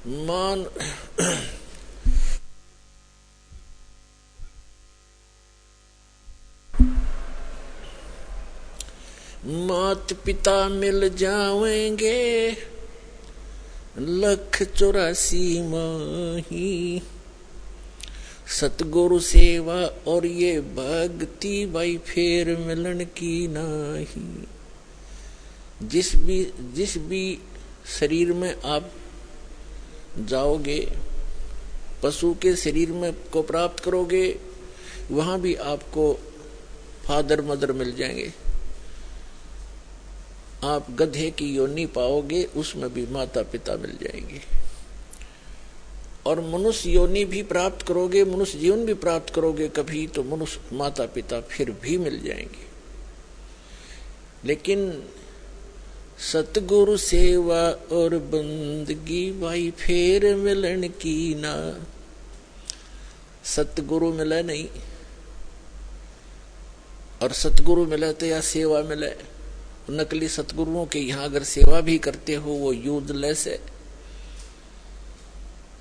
मान मात पिता मिल जाएंगे 184 माही। सतगुरु सेवा और ये भक्ति भाई फेर मिलन की नाही। जिस भी शरीर में आप जाओगे, पशु के शरीर में को प्राप्त करोगे, वहां भी आपको फादर मदर मिल जाएंगे। आप गधे की योनि पाओगे, उसमें भी माता पिता मिल जाएंगे। और मनुष्य योनि भी प्राप्त करोगे, मनुष्य जीवन भी प्राप्त करोगे कभी, तो मनुष्य माता पिता फिर भी मिल जाएंगे। लेकिन सतगुरु सेवा और बंदगी भाई फेर मिलन की ना। सतगुरु मिले नहीं, और सतगुरु मिले तो या सेवा मिले। नकली सतगुरुओं के यहाँ अगर सेवा भी करते हो वो यूजलेस है।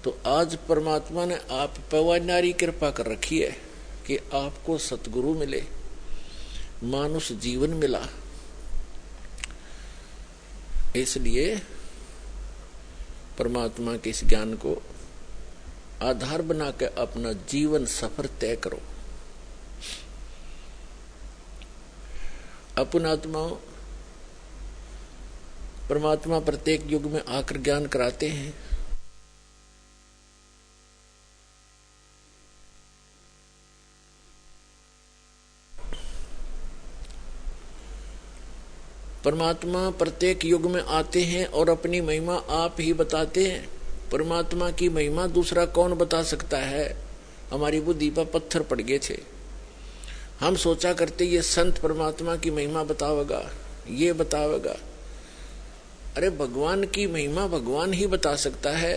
तो आज परमात्मा ने आप पर नारी कृपा कर रखी है कि आपको सतगुरु मिले, मानुष जीवन मिला। इसलिए परमात्मा के इस ज्ञान को आधार बनाकर अपना जीवन सफर तय करो। अपन आत्माओं, परमात्मा प्रत्येक युग में आकर ज्ञान कराते हैं। परमात्मा प्रत्येक युग में आते हैं और अपनी महिमा आप ही बताते हैं। परमात्मा की महिमा दूसरा कौन बता सकता है। हमारी बुद्धि पर पत्थर पड़ गए थे। हम सोचा करते ये संत परमात्मा की महिमा बतावेगा, ये बतावेगा। अरे भगवान की महिमा भगवान ही बता सकता है।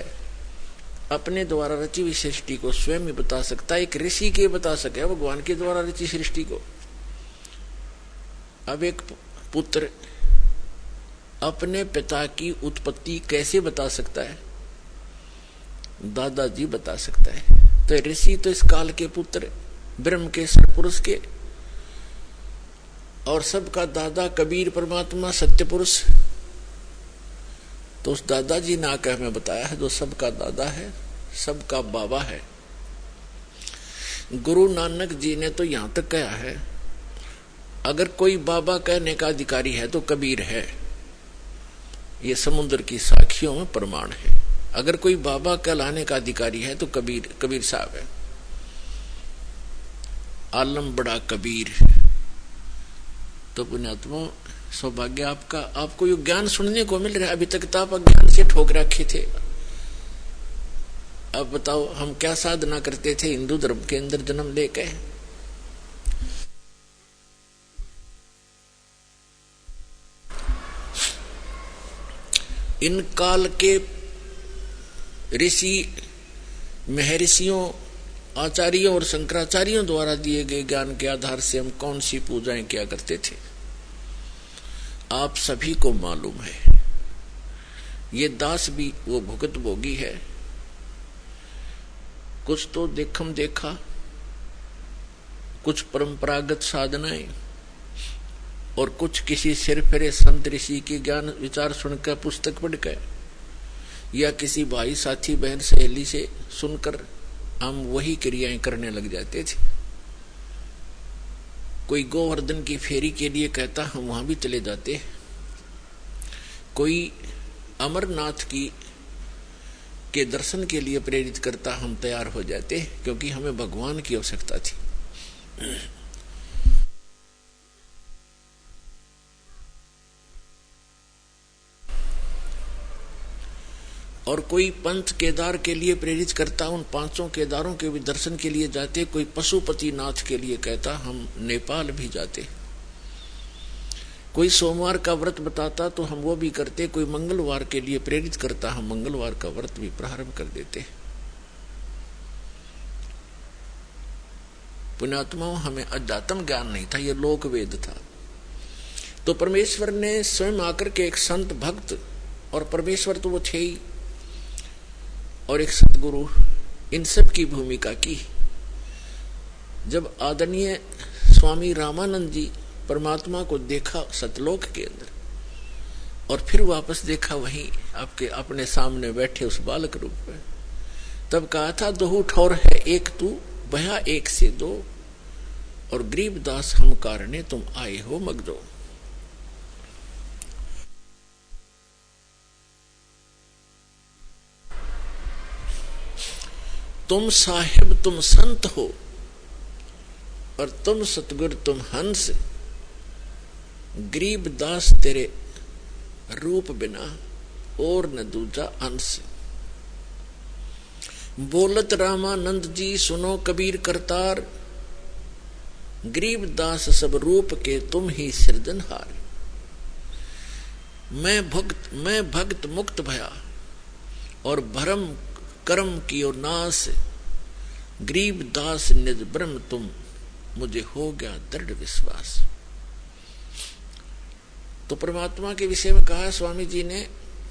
अपने द्वारा रची हुई सृष्टि को स्वयं ही बता सकता है। एक ऋषि के बता सके भगवान के द्वारा रची सृष्टि को। अब एक पुत्र अपने पिता की उत्पत्ति कैसे बता सकता है। दादाजी बता सकता है। तो ऋषि तो इस काल के पुत्र, ब्रह्म के सरपुरुष के, और सबका दादा कबीर परमात्मा सत्य पुरुष। तो उस दादाजी ने आकर हमें बताया है, जो सबका दादा है, सबका बाबा है। गुरु नानक जी ने तो यहां तक कहा है, अगर कोई बाबा कहने का अधिकारी है तो कबीर है। ये समुद्र की साखियों में प्रमाण है। अगर कोई बाबा कहलाने का अधिकारी है तो कबीर साहब है। आलम बड़ा कबीर। तो पुण्यात्मा, सौभाग्य आपका, आपको ये ज्ञान सुनने को मिल रहा है। अभी तक तो आप अज्ञान से ठोक रखे थे। अब बताओ हम क्या साधना करते थे हिंदू धर्म के अंदर जन्म लेके। इन काल के ऋषि महर्षियों, आचार्यों और शंकराचार्यों द्वारा दिए गए ज्ञान के आधार से हम कौन सी पूजाएं किया करते थे, आप सभी को मालूम है। ये दास भी वो भुगत भोगी है। कुछ तो देखम देखा, कुछ परंपरागत साधनाएं, और कुछ किसी सिर फिरे संत ऋषि के ज्ञान विचार सुनकर, पुस्तक पढ़कर, या किसी भाई साथी बहन सहेली से सुनकर हम वही क्रियाएं करने लग जाते थे। कोई गोवर्धन की फेरी के लिए कहता, हम वहां भी चले जाते। कोई अमरनाथ की के दर्शन के लिए प्रेरित करता, हम तैयार हो जाते, क्योंकि हमें भगवान की आवश्यकता थी। और कोई पंच केदार के लिए प्रेरित करता, उन 5 केदारों के भी दर्शन के लिए जाते। कोई पशुपति नाथ के लिए कहता, हम नेपाल भी जाते। कोई सोमवार का व्रत बताता तो हम वो भी करते। कोई मंगलवार के लिए प्रेरित करता, हम मंगलवार का व्रत भी प्रारंभ कर देते। पुण्यात्माओं, हमें अध्यात्म ज्ञान नहीं था, ये लोक वेद था। तो परमेश्वर ने स्वयं आकर के एक संत भक्त, और परमेश्वर तो वो थे ही, और एक सतगुरु, इन सब की भूमिका की। जब आदरणीय स्वामी रामानंद जी परमात्मा को देखा सतलोक के अंदर और फिर वापस देखा वहीं आपके अपने सामने बैठे उस बालक रूप में, तब कहा था दोहू ठौर है एक तू भया एक से दो, और गरीबदास हम कारणे तुम आए हो मगदो। तुम साहिब तुम संत हो और तुम सतगुरु तुम हंस, गरीबदास तेरे रूप बिना और न दूजा अंश। बोलत रामानंद जी सुनो कबीर करतार, गरीबदास सब रूप के तुम ही सृजनहार। मैं भक्त मुक्त भया और भरम कर्म कियो नाश, गरीबदास निज ब्रह्म तुम मुझे हो गया दृढ़ विश्वास। तो परमात्मा के विषय में कहा स्वामी जी ने,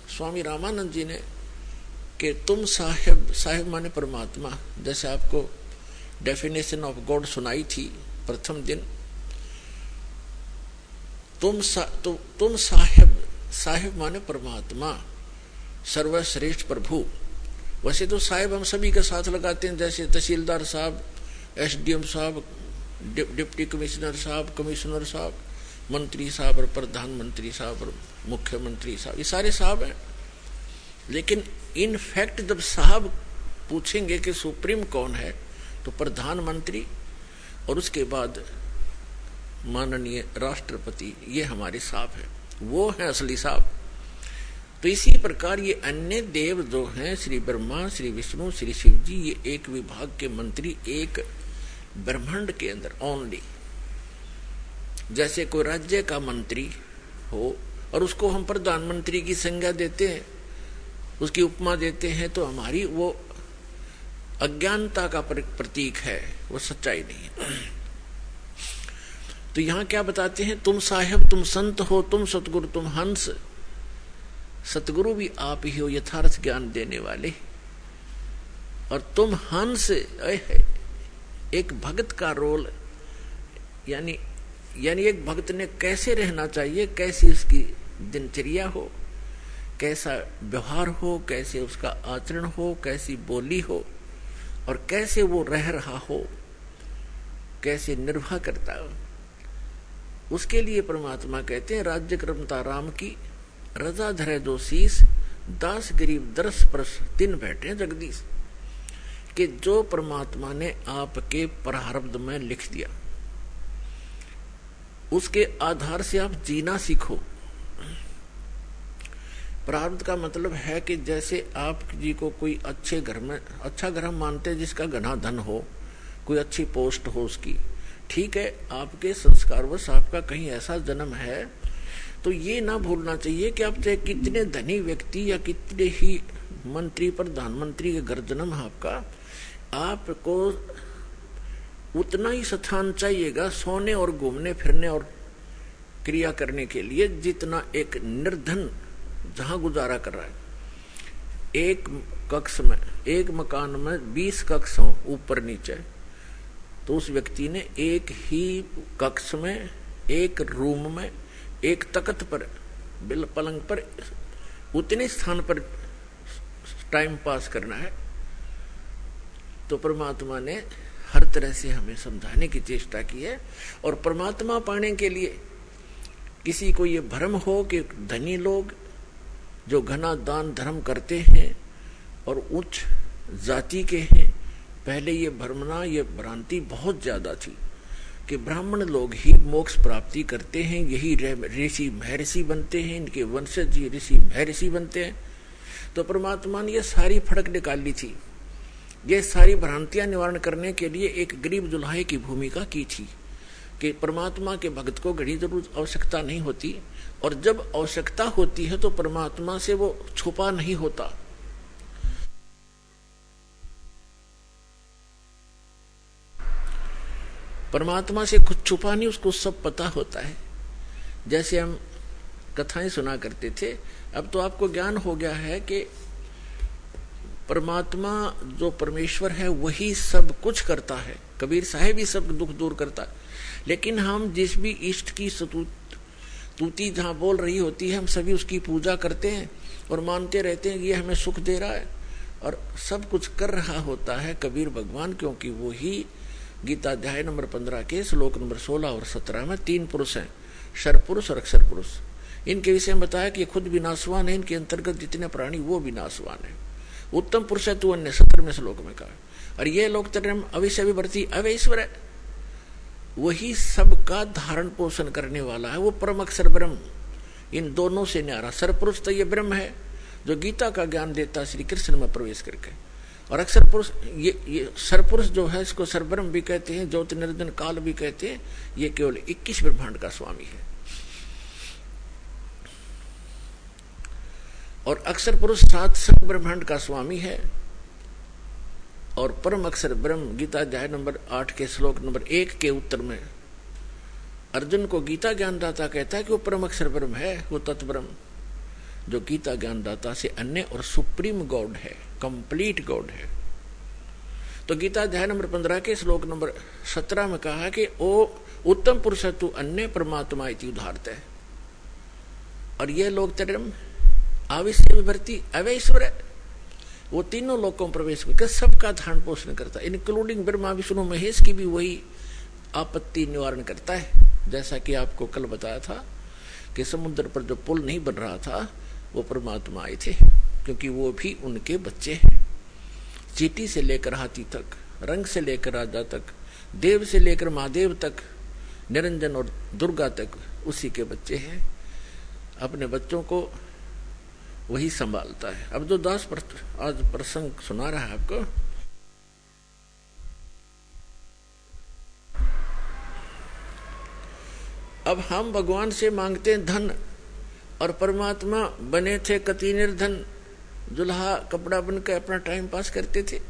स्वामी रामानंद जी ने, कि तुम साहिब माने परमात्मा, जैसे आपको डेफिनेशन ऑफ गॉड सुनाई थी प्रथम दिन। तुम साहिब माने परमात्मा, सर्वश्रेष्ठ प्रभु। वैसे तो साहिब हम सभी के साथ लगाते हैं, जैसे तहसीलदार साहब, एसडीएम साहब, डिप्टी कमिश्नर साहब, कमिश्नर साहब, मंत्री साहब और प्रधानमंत्री साहब और मुख्यमंत्री साहब, ये सारे साहब हैं। लेकिन इन फैक्ट जब साहब पूछेंगे कि सुप्रीम कौन है, तो प्रधानमंत्री और उसके बाद माननीय राष्ट्रपति, ये हमारे साहब हैं, वो हैं असली साहब। तो इसी प्रकार ये अन्य देव जो हैं, श्री ब्रह्मा, श्री विष्णु, श्री शिव जी, ये एक विभाग के मंत्री एक ब्रह्मांड के अंदर ओनली। जैसे कोई राज्य का मंत्री हो और उसको हम प्रधानमंत्री की संज्ञा देते हैं, उसकी उपमा देते हैं, तो हमारी वो अज्ञानता का प्रतीक है, वो सच्चाई नहीं है। तो यहां क्या बताते हैं, तुम साहिब तुम संत हो, तुम सतगुरु तुम हंस। सतगुरु भी आप ही हो यथार्थ ज्ञान देने वाले, और तुम हंस। एक भक्त का रोल, यानी एक भक्त ने कैसे रहना चाहिए, कैसी उसकी दिनचर्या हो, कैसा व्यवहार हो, कैसे उसका आचरण हो, कैसी बोली हो, और कैसे वो रह रहा हो, कैसे निर्वाह करता हो, उसके लिए परमात्मा कहते हैं राज्य क्रमता राम की, रजा धरे जो शीस, दास गरीब दरस परस दिन बैठे जगदीश। कि जो परमात्मा ने आपके प्रारब्ध में लिख दिया, उसके आधार से आप जीना सीखो। प्रारब्ध का मतलब है कि जैसे आप जी को कोई अच्छे घर में, अच्छा घर हम मानते हैं जिसका घना धन हो, कोई अच्छी पोस्ट हो उसकी, ठीक है, आपके संस्कारवश आपका कहीं ऐसा जन्म है, तो ये ना भूलना चाहिए कि आप चाहे कितने धनी व्यक्ति या कितने ही मंत्री प्रधानमंत्री के घर जन्म है आपको उतना ही स्थान चाहिएगा सोने और घूमने फिरने और क्रिया करने के लिए जितना एक निर्धन जहां गुजारा कर रहा है। एक कक्ष में, एक मकान में 20 कक्ष हो ऊपर नीचे, तो उस व्यक्ति ने एक ही कक्ष में, एक रूम में, एक तख्त पर, पलंग पर, उतने स्थान पर टाइम पास करना है। तो परमात्मा ने हर तरह से हमें समझाने की चेष्टा की है। और परमात्मा पाने के लिए किसी को ये भ्रम हो कि धनी लोग जो घना दान धर्म करते हैं और उच्च जाति के हैं, पहले ये भ्रमना, ये भ्रांति बहुत ज्यादा थी कि ब्राह्मण लोग ही मोक्ष प्राप्ति करते हैं, यही ऋषि महर्षि बनते हैं, इनके वंशज ही ऋषि महर्षि बनते हैं। तो परमात्मा ने ये सारी फड़क निकाली थी, ये सारी भ्रांतियां निवारण करने के लिए एक गरीब दुल्हाई की भूमिका की थी कि परमात्मा के भक्त को घड़ी जरूर आवश्यकता नहीं होती, और जब आवश्यकता होती है तो परमात्मा से वो छुपा नहीं होता। परमात्मा से कुछ छुपा नहीं, उसको सब पता होता है। जैसे हम कथाएं सुना करते थे, अब तो आपको ज्ञान हो गया है कि परमात्मा जो परमेश्वर है वही सब कुछ करता है। कबीर साहब ही सब दुख दूर करता है। लेकिन हम जिस भी इष्ट की स्तुति जहाँ बोल रही होती है, हम सभी उसकी पूजा करते हैं और मानते रहते हैं कि ये हमें सुख दे रहा है और सब कुछ कर रहा होता है कबीर भगवान, क्योंकि वो ही गीता अध्याय नंबर 15 के श्लोक नंबर 16 और 17 में 3 पुरुष हैं, शर पुरुष और अक्षर पुरुष। इनके विषय में बताया कि खुद विनाशवान है, इनके अंतर्गत जितने प्राणी वो विनाशवान है। उत्तम पुरुष है तू अन्य 17वें श्लोक में कहा। और ये लोग तरम अविश्य विवर्ती अवैश्वर है, वही सबका धारण पोषण करने वाला है, वो परम अक्षर ब्रह्म। इन दोनों से न्यारा सरपुरुष तो ये ब्रह्म है जो गीता का ज्ञान देता श्री कृष्ण में प्रवेश करके, और अक्षर पुरुष ये सरपुरुष जो है इसको सरब्रह्म भी कहते हैं, ज्योति निर्जन काल भी कहते हैं। ये केवल 21 ब्रह्मांड का स्वामी है। और अक्षर पुरुष 7 ब्रह्मांड का स्वामी है। और परम अक्षर ब्रह्म गीता अध्याय नंबर 8 के श्लोक नंबर 1 के उत्तर में अर्जुन को गीता ज्ञानदाता कहता है कि वो परम अक्षर ब्रह्म है, वो तत्व ब्रह्म जो गीता ज्ञानदाता से अन्य और सुप्रीम गॉड है, कंप्लीट गॉड है। तो गीता अध्याय नंबर 15 के श्लोक नंबर 17 में कहा कि ओ उत्तम पुरुष तू अन्य परमात्मा इति उदाहरत है। और ये लोग तरम आविश्य विभर्ती अवैश्वर है, वो तीनों लोगों में प्रवेश करके सबका धारण पोषण करता है, इंक्लूडिंग ब्रह्मा विष्णु महेश की भी वही आपत्ति निवारण करता है। जैसा कि आपको कल बताया था कि समुद्र पर जो पुल नहीं बन रहा था वो परमात्मा आए थे, क्योंकि वो भी उनके बच्चे हैं। चींटी से लेकर हाथी तक, रंग से लेकर राजा तक, देव से लेकर महादेव तक, निरंजन और दुर्गा तक उसी के बच्चे हैं। अपने बच्चों को वही संभालता है। अब जो दास आज प्रसंग सुना रहा है आपको, अब हम भगवान से मांगते हैं धन, और परमात्मा बने थे कति निर्धन, दुल्हा कपड़ा बनकर अपना टाइम पास करते थे।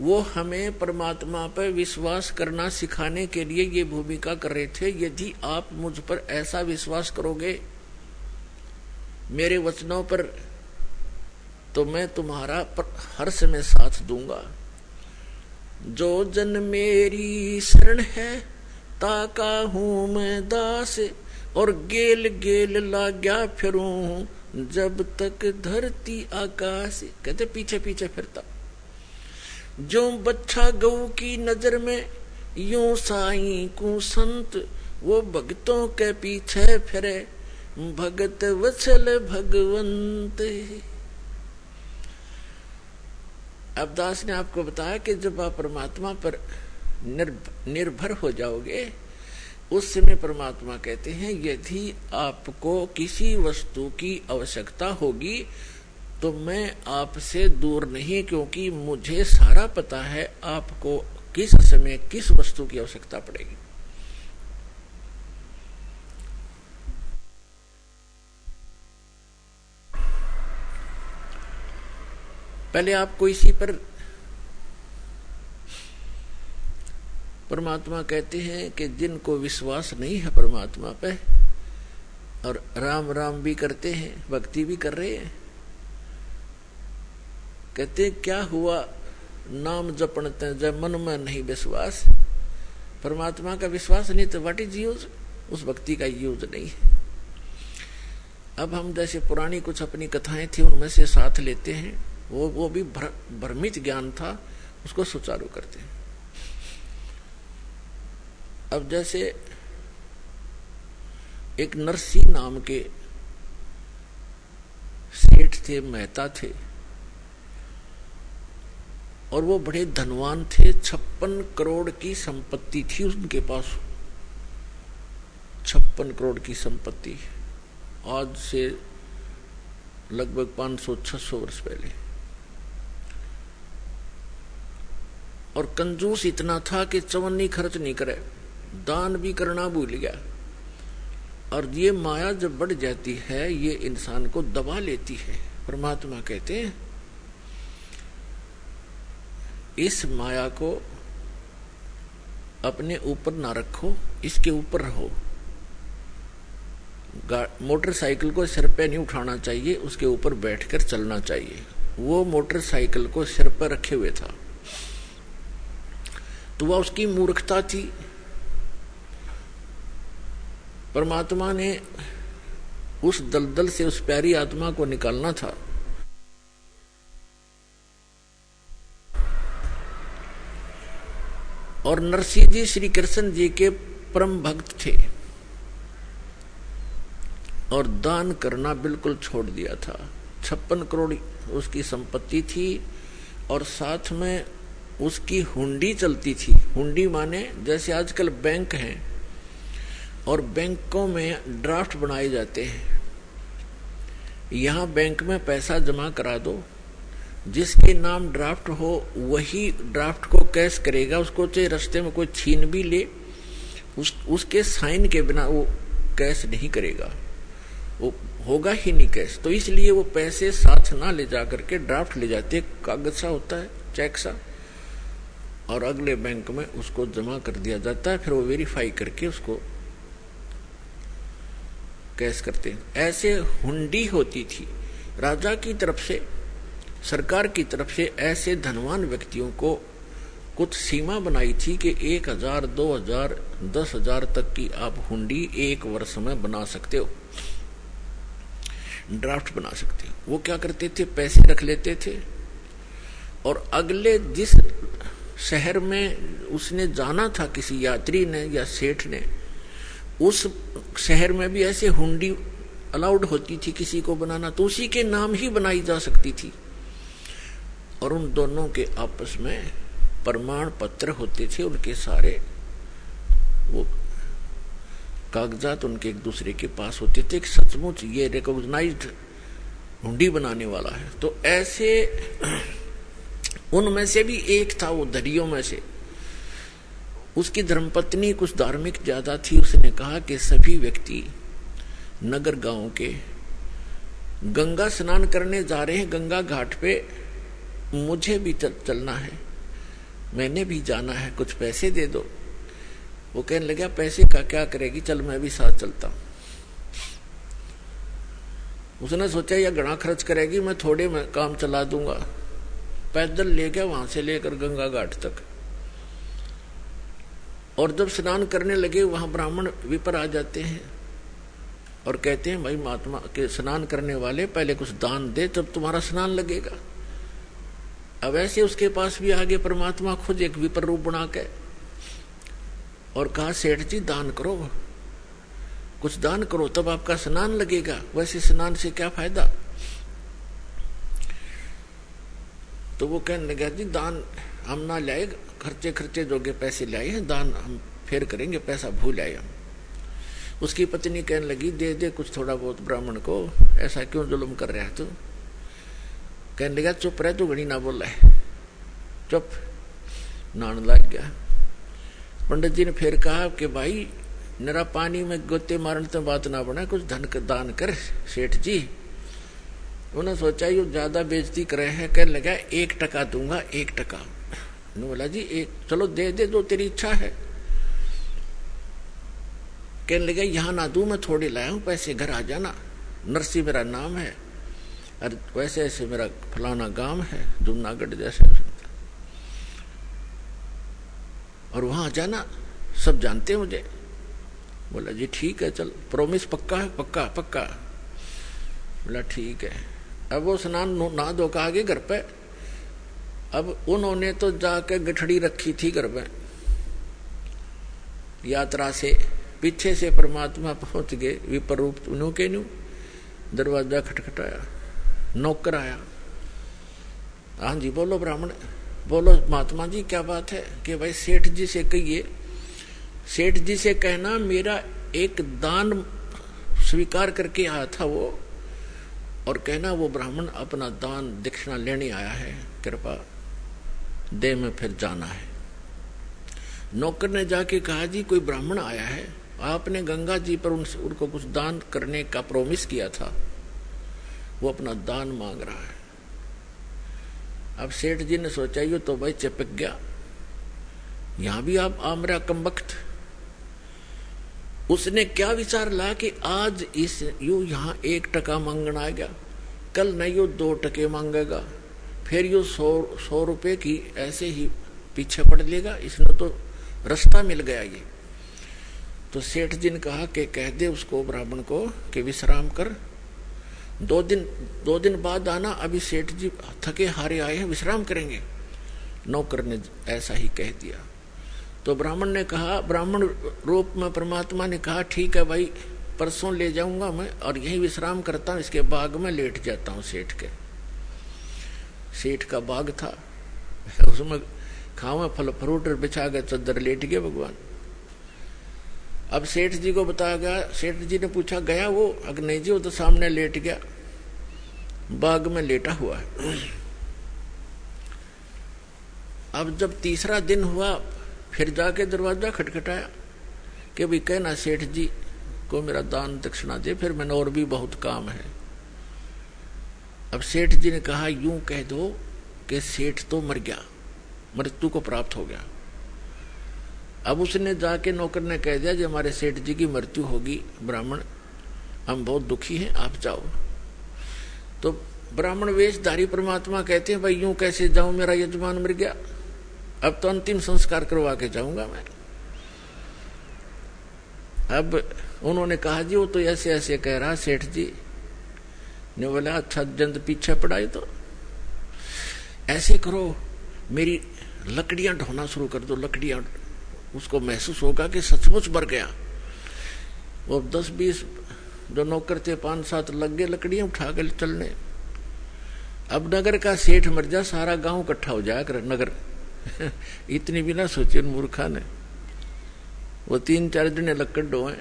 वो हमें परमात्मा पर विश्वास करना सिखाने के लिए ये भूमिका कर रहे थे। यदि आप मुझ पर ऐसा विश्वास करोगे मेरे वचनों पर, तो मैं तुम्हारा हर समय साथ दूंगा। जो जन मेरी शरण है ताका हूं मैं दास, और गेल गेल लाग्या फिरूं जब तक धरती आकाश। कहते पीछे पीछे फिरता, जो बच्चा गऊ की नजर में यूं साईं को संत, वो भक्तों के पीछे फिरे भगत वत्सल भगवंत। अब दास ने आपको बताया कि जब आप परमात्मा पर निर्भर हो जाओगे उस समय परमात्मा कहते हैं यदि आपको किसी वस्तु की आवश्यकता होगी तो मैं आपसे दूर नहीं, क्योंकि मुझे सारा पता है आपको किस समय किस वस्तु की आवश्यकता पड़ेगी। पहले आपको इसी पर परमात्मा कहते हैं कि जिनको विश्वास नहीं है परमात्मा पे और राम राम भी करते हैं, भक्ति भी कर रहे हैं, कहते क्या हुआ नाम जपणते जब मन में नहीं विश्वास। परमात्मा का विश्वास नहीं तो व्हाट इज यूज, उस भक्ति का यूज नहीं है। अब हम जैसे पुरानी कुछ अपनी कथाएं थी उनमें से साथ लेते हैं, वो भी भ्रमित ज्ञान था, उसको सुचारू करते हैं। अब जैसे एक नरसी नाम के सेठ थे, मेहता थे, और वो बड़े धनवान थे। 56 करोड़ की संपत्ति थी उनके पास, 56 करोड़ की संपत्ति, आज से लगभग 500-600 वर्ष पहले। और कंजूस इतना था कि चवन्नी खर्च नहीं करे, दान भी करना भूल गया। और ये माया जब बढ़ जाती है ये इंसान को दबा लेती है। परमात्मा कहते हैं इस माया को अपने ऊपर ना रखो, इसके ऊपर रहो। मोटरसाइकिल को सिर पे नहीं उठाना चाहिए, उसके ऊपर बैठकर चलना चाहिए। वो मोटरसाइकिल को सिर पर रखे हुए था। तो वह उसकी मूर्खता थी। परमात्मा ने उस दलदल से उस प्यारी आत्मा को निकालना था। और नरसिंह जी श्री कृष्ण जी के परम भक्त थे और दान करना बिल्कुल छोड़ दिया था। 56 करोड़ उसकी संपत्ति थी और साथ में उसकी हुंडी चलती थी। हुंडी माने जैसे आजकल बैंक हैं और बैंकों में ड्राफ्ट बनाए जाते हैं। यहाँ बैंक में पैसा जमा करा दो, जिसके नाम ड्राफ्ट हो वही ड्राफ्ट को कैश करेगा। उसको चाहे रास्ते में कोई छीन भी ले, उसके साइन के बिना वो कैश नहीं करेगा, वो होगा ही नहीं कैश। तो इसलिए वो पैसे साथ ना ले जा करके ड्राफ्ट ले जाते, कागज सा होता है, चेक सा, और अगले बैंक में उसको जमा कर दिया जाता है। फिर वो वेरीफाई करके उसको कैश करते हैं। ऐसे हुंडी होती थी राजा की तरफ से, सरकार की तरफ से। ऐसे धनवान व्यक्तियों को कुछ सीमा बनाई थी कि 1000, 2000, 10,000 तक की आप हुंडी एक वर्ष में बना सकते हो, ड्राफ्ट बना सकते हो। वो क्या करते थे, पैसे रख लेते थे और अगले जिस शहर में उसने जाना था, किसी यात्री ने या सेठ ने, उस शहर में भी ऐसे हुंडी अलाउड होती थी किसी को बनाना, तो उसी के नाम ही बनाई जा सकती थी। और उन दोनों के आपस में प्रमाण पत्र होते थे, उनके सारे वो कागजात उनके एक दूसरे के पास होते थे कि सचमुच ये रिकॉग्नाइज्ड हुंडी बनाने वाला है। तो ऐसे उनमें से भी एक था, वो दरियों में से। उसकी धर्मपत्नी कुछ धार्मिक ज्यादा थी। उसने कहा कि सभी व्यक्ति नगर गांव के गंगा स्नान करने जा रहे हैं, गंगा घाट पे मुझे भी चलना है, मैंने भी जाना है, कुछ पैसे दे दो। वो कहने लगा पैसे का क्या करेगी, चल मैं भी साथ चलता हूं। उसने सोचा यह घना खर्च करेगी, मैं थोड़े में काम चला दूंगा। पैदल ले गया वहां से लेकर गंगा घाट तक। और जब स्नान करने लगे वहां ब्राह्मण विपर आ जाते हैं और कहते हैं भाई महात्मा के स्नान करने वाले, पहले कुछ दान दे तब तुम्हारा स्नान लगेगा। अब ऐसे उसके पास भी आगे परमात्मा खुद एक विपर रूप बना के और कहा सेठ जी दान करो, कुछ दान करो तब आपका स्नान लगेगा, वैसे स्नान से क्या फायदा। तो वो कहने लगा जी दान हम ना लाए, खर्चे जोगे पैसे लाए हैं, दान हम फिर करेंगे, पैसा भूल आए हम। उसकी पत्नी कहने लगी दे दे कुछ थोड़ा बहुत ब्राह्मण को, ऐसा क्यों जुल्म कर रहा है तू। कहने लगा चुप रहे, तू घड़ी ना बोल रहा है, चुप। नान लग गया। पंडित जी ने फिर कहा कि भाई नरा पानी में गोते मारने तो बात ना बना, कुछ धन का दान कर सेठ जी। उन्होंने सोचा ये ज्यादा बेइज्जती कर रहे हैं। कहने लगा 1% दूंगा, 1%। बोला जी एक चलो दे दे, दो तेरी इच्छा है। कहने लगा यहाँ ना दूं, मैं थोड़े लाया हूं पैसे, घर आ जाना, नरसिंह मेरा नाम है, और वैसे ऐसे मेरा फलाना गांव है जूनागढ़ जैसे, और वहां जाना, सब जानते हैं मुझे। बोला जी ठीक है चल, प्रॉमिस पक्का है, पक्का पक्का। बोला ठीक है। अब वो स्नान नहा धो के आगे घर पे। अब उन्होंने तो जाकर गठड़ी रखी थी घर में, यात्रा से पीछे से परमात्मा पहुंच गए विपर रूप न्यू के न्यू। दरवाजा खटखटाया, नौकर आया। हाँ जी बोलो ब्राह्मण, बोलो महात्मा जी क्या बात है। कि भाई सेठ जी से कहिए, सेठ जी से कहना मेरा एक दान स्वीकार करके आया था वो, और कहना वो ब्राह्मण अपना दान दक्षिणा लेने आया है, कृपा दे में फिर जाना है। नौकर ने जाके कहा जी कोई ब्राह्मण आया है, आपने गंगा जी पर उनको कुछ दान करने का प्रॉमिस किया था, वो अपना दान मांग रहा है। अब सेठ जी ने सोचा ये तो भाई चिपक गया, यहां भी आप आमरा कमबख्त। उसने क्या विचार ला कि आज इस यू यहाँ 1% मांगना आ गया, कल नहीं यू 2% मांगेगा, फिर यो 100 रुपये की ऐसे ही पीछे पड़ लेगा, इसने तो रास्ता मिल गया ये। तो सेठ जी ने कहा कि कह दे उसको ब्राह्मण को कि विश्राम कर, 2 दिन बाद आना, अभी सेठ जी थके हारे आए हैं, विश्राम करेंगे। नौकर ने ऐसा ही कह दिया। तो ब्राह्मण ने कहा, ब्राह्मण रूप में परमात्मा ने कहा ठीक है भाई, परसों ले जाऊंगा मैं और यहीं विश्राम करता हूं, इसके बाग में लेट जाता हूं। सेठ का बाग था, उसमें खावा फल फ्रूट बिछा गए, चद्दर लेट गए भगवान। अब सेठ जी को बताया गया, सेठ जी ने पूछा गया वो? अगर नहीं जी, वो तो सामने लेट गया, बाग में लेटा हुआ है। अब जब तीसरा दिन हुआ, फिर जाके दरवाजा खटखटाया कि भाई कहना सेठ जी को मेरा दान दक्षिणा दे, फिर मैंने और भी बहुत काम है। अब सेठ जी ने कहा यूं कह दो कि सेठ तो मर गया, मृत्यु को प्राप्त हो गया। अब उसने जाके नौकर ने कह दिया कि हमारे सेठ जी की मृत्यु होगी, ब्राह्मण हम बहुत दुखी हैं, आप जाओ। तो ब्राह्मण वेशधारी परमात्मा कहते हैं भाई यूं कैसे जाऊं, मेरा यजमान मर गया, अब तो अंतिम संस्कार करवा के जाऊंगा मैं। अब उन्होंने कहा जी वो तो ऐसे ऐसे कह रहा सेठ जी ने। बोला अच्छा जंद पीछे पड़ाई, तो ऐसे करो मेरी लकड़ियां ढोना शुरू कर दो, लकड़ियां, उसको महसूस होगा कि सचमुच मर गया। वो 10-20 जो नौकर थे 5-7 लग गए लकड़ियां उठा कर चलने। अब नगर का सेठ मर जा, सारा गांव इकट्ठा हो जाया कर नगर। इतनी भी ना सोचे मूर्खा ने। वो 3-4 दिन लकड़ ढोए,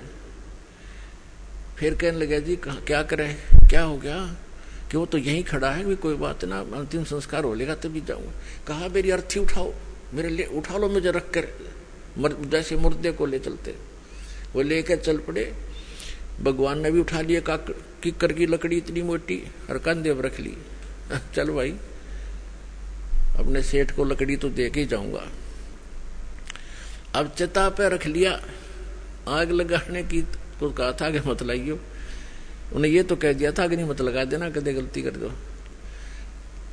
फिर कहने लगे जी क्या करें, क्या हो गया? कि वो तो यहीं खड़ा है, भी कोई बात ना, अंतिम संस्कार हो लेगा तभी जाऊंगा। कहा मेरी अर्थी उठाओ, मेरे लिए उठा लो मुझे, रख कर जैसे मुर्दे को ले चलते। वो लेकर चल पड़े। भगवान ने भी उठा लिया किक्कर की लकड़ी इतनी मोटी और कंधे पर रख ली। चल भाई अपने सेठ को लकड़ी तो दे के ही जाऊंगा। अब चिता पे रख लिया, आग लगाने की को कहा था कि मत लाइयो, उन्हें ये तो कह दिया था कि नहीं मत लगा देना, कदे गलती कर दो।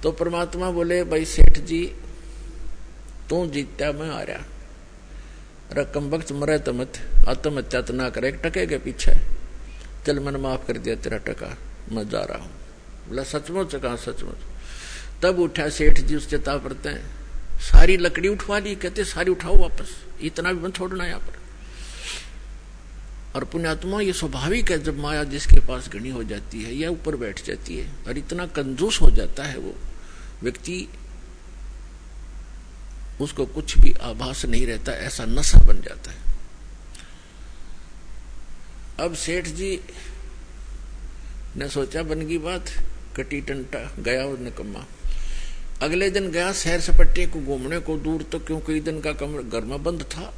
तो परमात्मा बोले भाई सेठ जी तू जीता मैं आ रहा, रकम वक्त मरे तो मत, आत्महत्या तो ना करे, एक टके के पीछे, चल मैंने माफ कर दिया तेरा टका, मैं जा रहा हूं। बोला सचमुच? कहा सचमुच। तब उठा सेठ जी, उस चिता पड़ते हैं, सारी लकड़ी उठवा ली, कहते सारी उठाओ वापस, इतना भी मत छोड़ना यहाँ पर। और पुण्यात्मा ये स्वाभाविक है, जब माया जिसके पास घनी हो जाती है या ऊपर बैठ जाती है और इतना कंजूस हो जाता है वो व्यक्ति, उसको कुछ भी आभास नहीं रहता, ऐसा नशा बन जाता है। अब सेठ जी ने सोचा बन गई बात, कटी टंटा गया और निकम्मा। अगले दिन गया सैर सपट्टे को घूमने को दूर तक, क्यों कई दिन का कमरा घर में बंद था,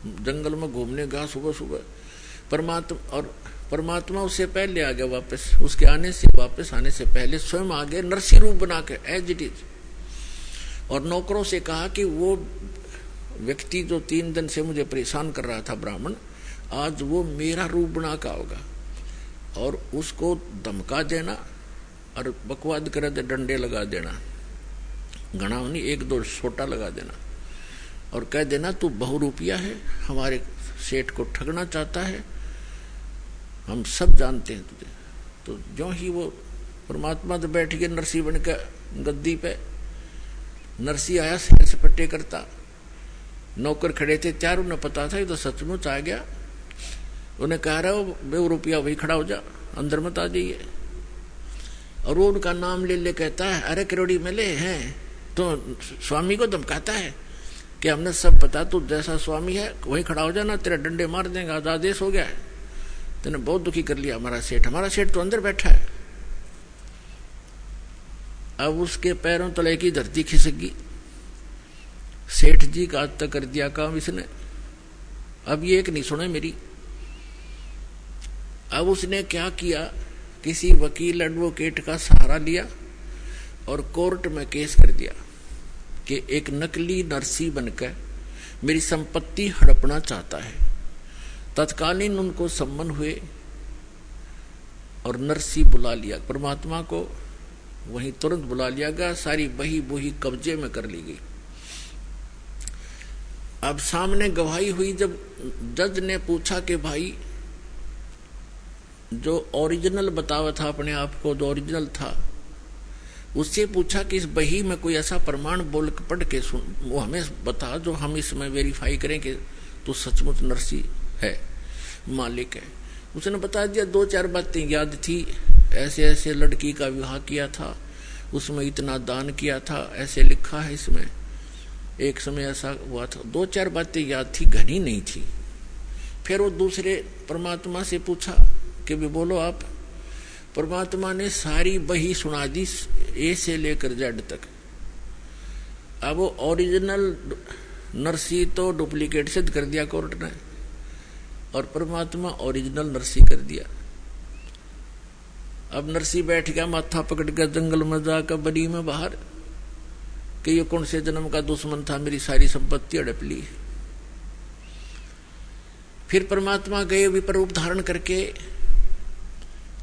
जंगल में घूमने गया सुबह सुबह। परमात्मा उससे पहले आ गया वापस, उसके वापस आने से पहले स्वयं आ गए नरसी रूप बना के एज इट इज। और नौकरों से कहा कि वो व्यक्ति जो 3 दिन से मुझे परेशान कर रहा था ब्राह्मण, आज वो मेरा रूप बना का होगा, और उसको धमका देना और बकवाद करे तो डंडे लगा देना, घना नहीं 1-2 छोटा लगा देना, और कह देना तू बहुरूपिया है, हमारे सेठ को ठगना चाहता है, हम सब जानते हैं तुझे। तो जो ही वो परमात्मा तो बैठ गए नरसी बन के गद्दी पे, नरसी आया सैर सपट्टे करता, नौकर खड़े थे 4, उन्हें पता था ये तो सचमुच आ गया। उन्हें कह रहा हो बहुरूपिया वही खड़ा हो जा, अंदर मत आ जाइए। और वो उनका नाम ले ले कहता है अरे करोड़ी मिले हैं, तो स्वामी को धमकाता है कि हमने सब पता, तू जैसा स्वामी है वही खड़ा हो जाना, तेरा डंडे मार देंगे, आज आदेश हो गया है, तेने बहुत दुखी कर लिया हमारा सेठ तो अंदर बैठा है। अब उसके पैरों तले की धरती खिसक गई, सेठ जी का आज तक कर दिया काम इसने, अब ये एक नहीं सुने मेरी। अब उसने क्या किया, किसी वकील एडवोकेट का सहारा लिया और कोर्ट में केस कर दिया कि एक नकली नरसी बनकर मेरी संपत्ति हड़पना चाहता है। तत्कालीन उनको सम्मन हुए और नरसी बुला लिया, परमात्मा को वहीं तुरंत बुला लिया गया, सारी बही बुही कब्जे में कर ली गई। अब सामने गवाही हुई, जब जज ने पूछा कि भाई जो ओरिजिनल बतावा था अपने आप को, जो ओरिजिनल था, उससे पूछा कि इस बही में कोई ऐसा प्रमाण बोल पढ़ के सुन, वो हमें बता जो हम इसमें वेरीफाई करें कि तू सचमुच नरसी है, मालिक है। उसने बता दिया, 2-4 बातें याद थी, ऐसे ऐसे लड़की का विवाह किया था, उसमें इतना दान किया था, ऐसे लिखा है इसमें, एक समय ऐसा हुआ था। 2-4 बातें याद थी, घनी नहीं थी। फिर वो दूसरे परमात्मा से पूछा कि भी बोलो आप। परमात्मा ने सारी बही सुना दी, ए से लेकर जेड तक। अब वो ओरिजिनल नरसी तो डुप्लीकेट सिद्ध कर दिया कोर्ट ने, और परमात्मा ओरिजिनल नरसी कर दिया। अब नरसी बैठ गया माथा पकड़ कर जंगल में जाकर बड़ी में बाहर कि ये कौन से जन्म का दुश्मन था, मेरी सारी संपत्ति हड़प ली। फिर परमात्मा गए विपर रूप धारण करके,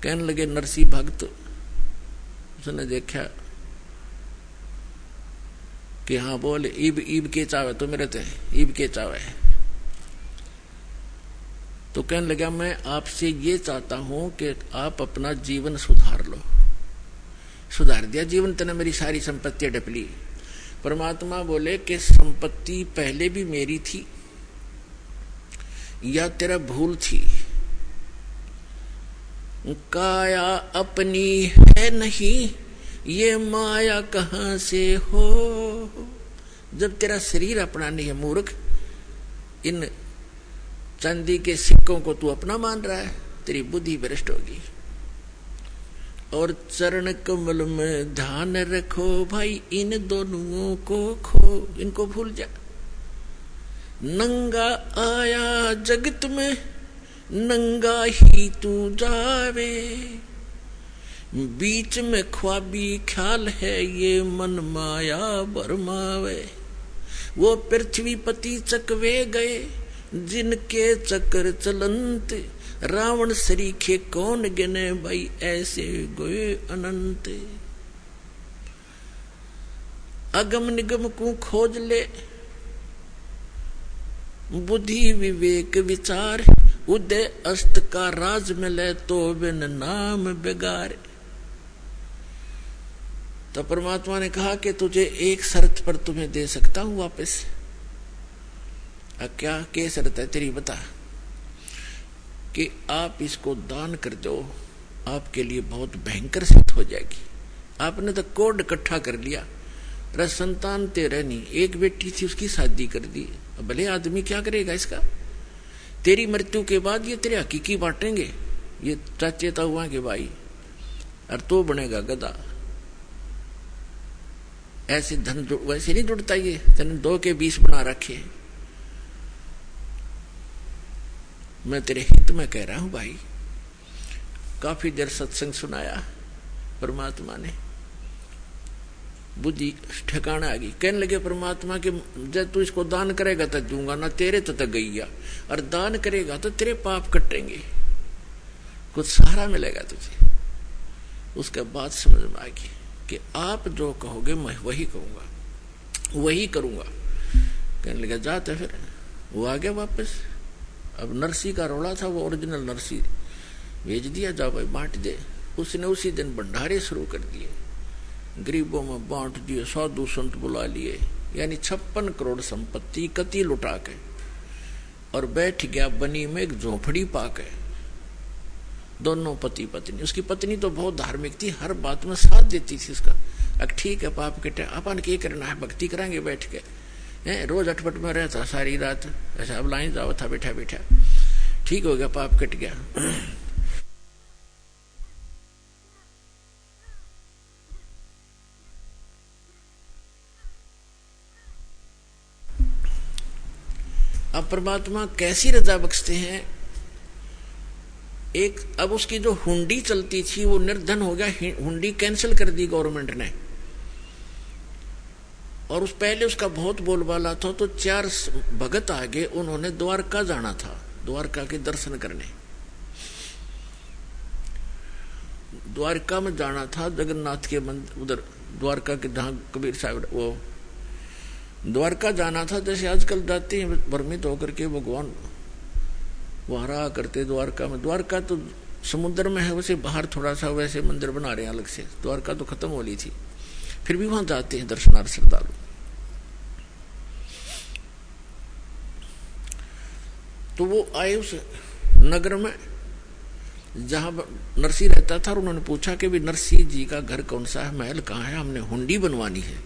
कहने लगे नरसी भक्त। उसने देखा कि हाँ बोल, ईब के चावे तो मेरे थे, ईब के चावे। तो कहने लगा मैं आपसे ये चाहता हूं कि आप अपना जीवन सुधार लो। सुधार दिया जीवन, तने मेरी सारी संपत्ति हड़प ली। परमात्मा बोले कि संपत्ति पहले भी मेरी थी या तेरा भूल थी? काया अपनी है नहीं, ये माया कहां से हो। जब तेरा शरीर अपना नहीं है मूर्ख, इन चांदी के सिक्कों को तू अपना मान रहा है, तेरी बुद्धि भ्रष्ट होगी। और चरण कमल में ध्यान रखो भाई, इन दोनों को खो, इनको भूल जा। नंगा आया जगत में, नंगा ही तू जावे। बीच में ख्वाबी ख्याल है, ये मन माया भरमावे। वो पृथ्वी पति चकवे गए, जिनके चक्कर चलंत। रावण सरीखे कौन गिने भाई, ऐसे गोए अनंत। अगम निगम को खोज ले, बुद्धि विवेक विचार। उदय अस्त का राज मिले, तो बिन नाम बेगार। तो परमात्मा ने कहा कि तुझे एक शर्त पर तुम्हें दे सकता हूं वापस। क्या शर्त है तेरी, बता। कि आप इसको दान कर दो, आपके लिए बहुत भयंकर सिद्ध हो जाएगी। आपने तो कोड इकट्ठा कर लिया, रस संतान तेरे नहीं, एक बेटी थी उसकी शादी कर दी। भले आदमी क्या करेगा इसका? तेरी मृत्यु के बाद ये तेरे हकीकी बांटेंगे, ये चाचे ताऊआ के भाई, और तो बनेगा गधा। ऐसे धन वैसे नहीं जुड़ता, ये तेने 2 के 20 बना रखे। मैं तेरे हित में कह रहा हूं भाई। काफी देर सत्संग सुनाया, परमात्मा ने बुद्धि ठिकाना आ गई। कहने लगे परमात्मा के, जब तू इसको दान करेगा तो दूंगा ना, तेरे तो गईया, और दान करेगा तो तेरे पाप कटेंगे, कुछ सहारा मिलेगा तुझे। उसके बाद समझ में आएगी कि आप जो कहोगे मैं वही कहूंगा, वही करूंगा। कहने लगा जाते। फिर वो आ गया वापस। अब नरसी का रोड़ा था, वो ओरिजिनल नरसी भेज दिया, जा भाई बांट दे। उसने उसी दिन भंडारे शुरू कर दिए, गरीबों में बांट दिए, साधु संत बुला लिए, यानी 56 करोड़ संपत्ति कति लुटा के। और बैठ गया बनी में एक झोपड़ी पाके, दोनों पति पत्नी। उसकी पत्नी तो बहुत धार्मिक थी, हर बात में साथ देती थी उसका। अब ठीक है पाप कटे, अपन क्या करना है, भक्ति कराएंगे बैठ के। रोज अटपट में रहता सारी रात, ऐसा अब लाइन जाओ था बैठा बैठा, ठीक हो गया, पाप कट गया। अब परमात्मा कैसी रजा बख्शते हैं। एक अब उसकी जो हुंडी चलती थी वो निर्धन हो गया, हुंडी कैंसिल कर दी गवर्नमेंट ने। और उस पहले उसका बहुत बोलबाला था, तो 4 भगत आगे, उन्होंने द्वारका जाना था, द्वारका के दर्शन करने। द्वारका में जाना था, जगन्नाथ के मंदिर उधर द्वारका के जहाँ कबीर साहब वो द्वारका जाना था। जैसे आजकल जाते हैं भ्रमित होकर के भगवान वहां रहा करते द्वारका में। द्वारका तो समुद्र में है, वैसे बाहर थोड़ा सा वैसे मंदिर बना रहे हैं अलग से। द्वारका तो खत्म हो ली थी, फिर भी वहां जाते हैं दर्शनार्थ श्रद्धालु। तो वो आए उस नगर में जहां नरसिंह रहता था, और उन्होंने पूछा कि भी नरसिंह जी का घर कौन सा है, महल कहाँ है, हमने हुंडी बनवानी है।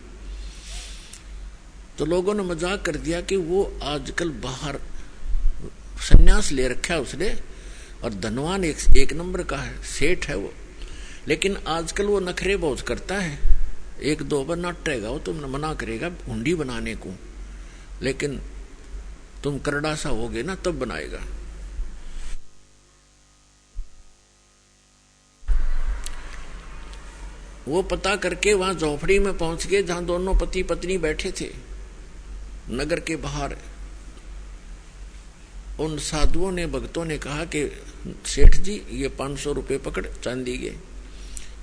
तो लोगों ने मजाक कर दिया कि वो आजकल बाहर संन्यास ले रखा है उसने, और धनवान एक नंबर का है, सेठ है वो, लेकिन आजकल वो नखरे बहुत करता है। एक दो बार नाटेगा वो, तुमने मना करेगा हुंडी बनाने को, लेकिन तुम करड़ा सा होगे ना तब बनाएगा। वो पता करके वहां झोपड़ी में पहुंच गए जहां दोनों पति पत्नी बैठे थे नगर के बाहर। उन साधुओं ने भक्तों ने कहा कि सेठ जी ये 500 रुपये पकड़ चांदी के,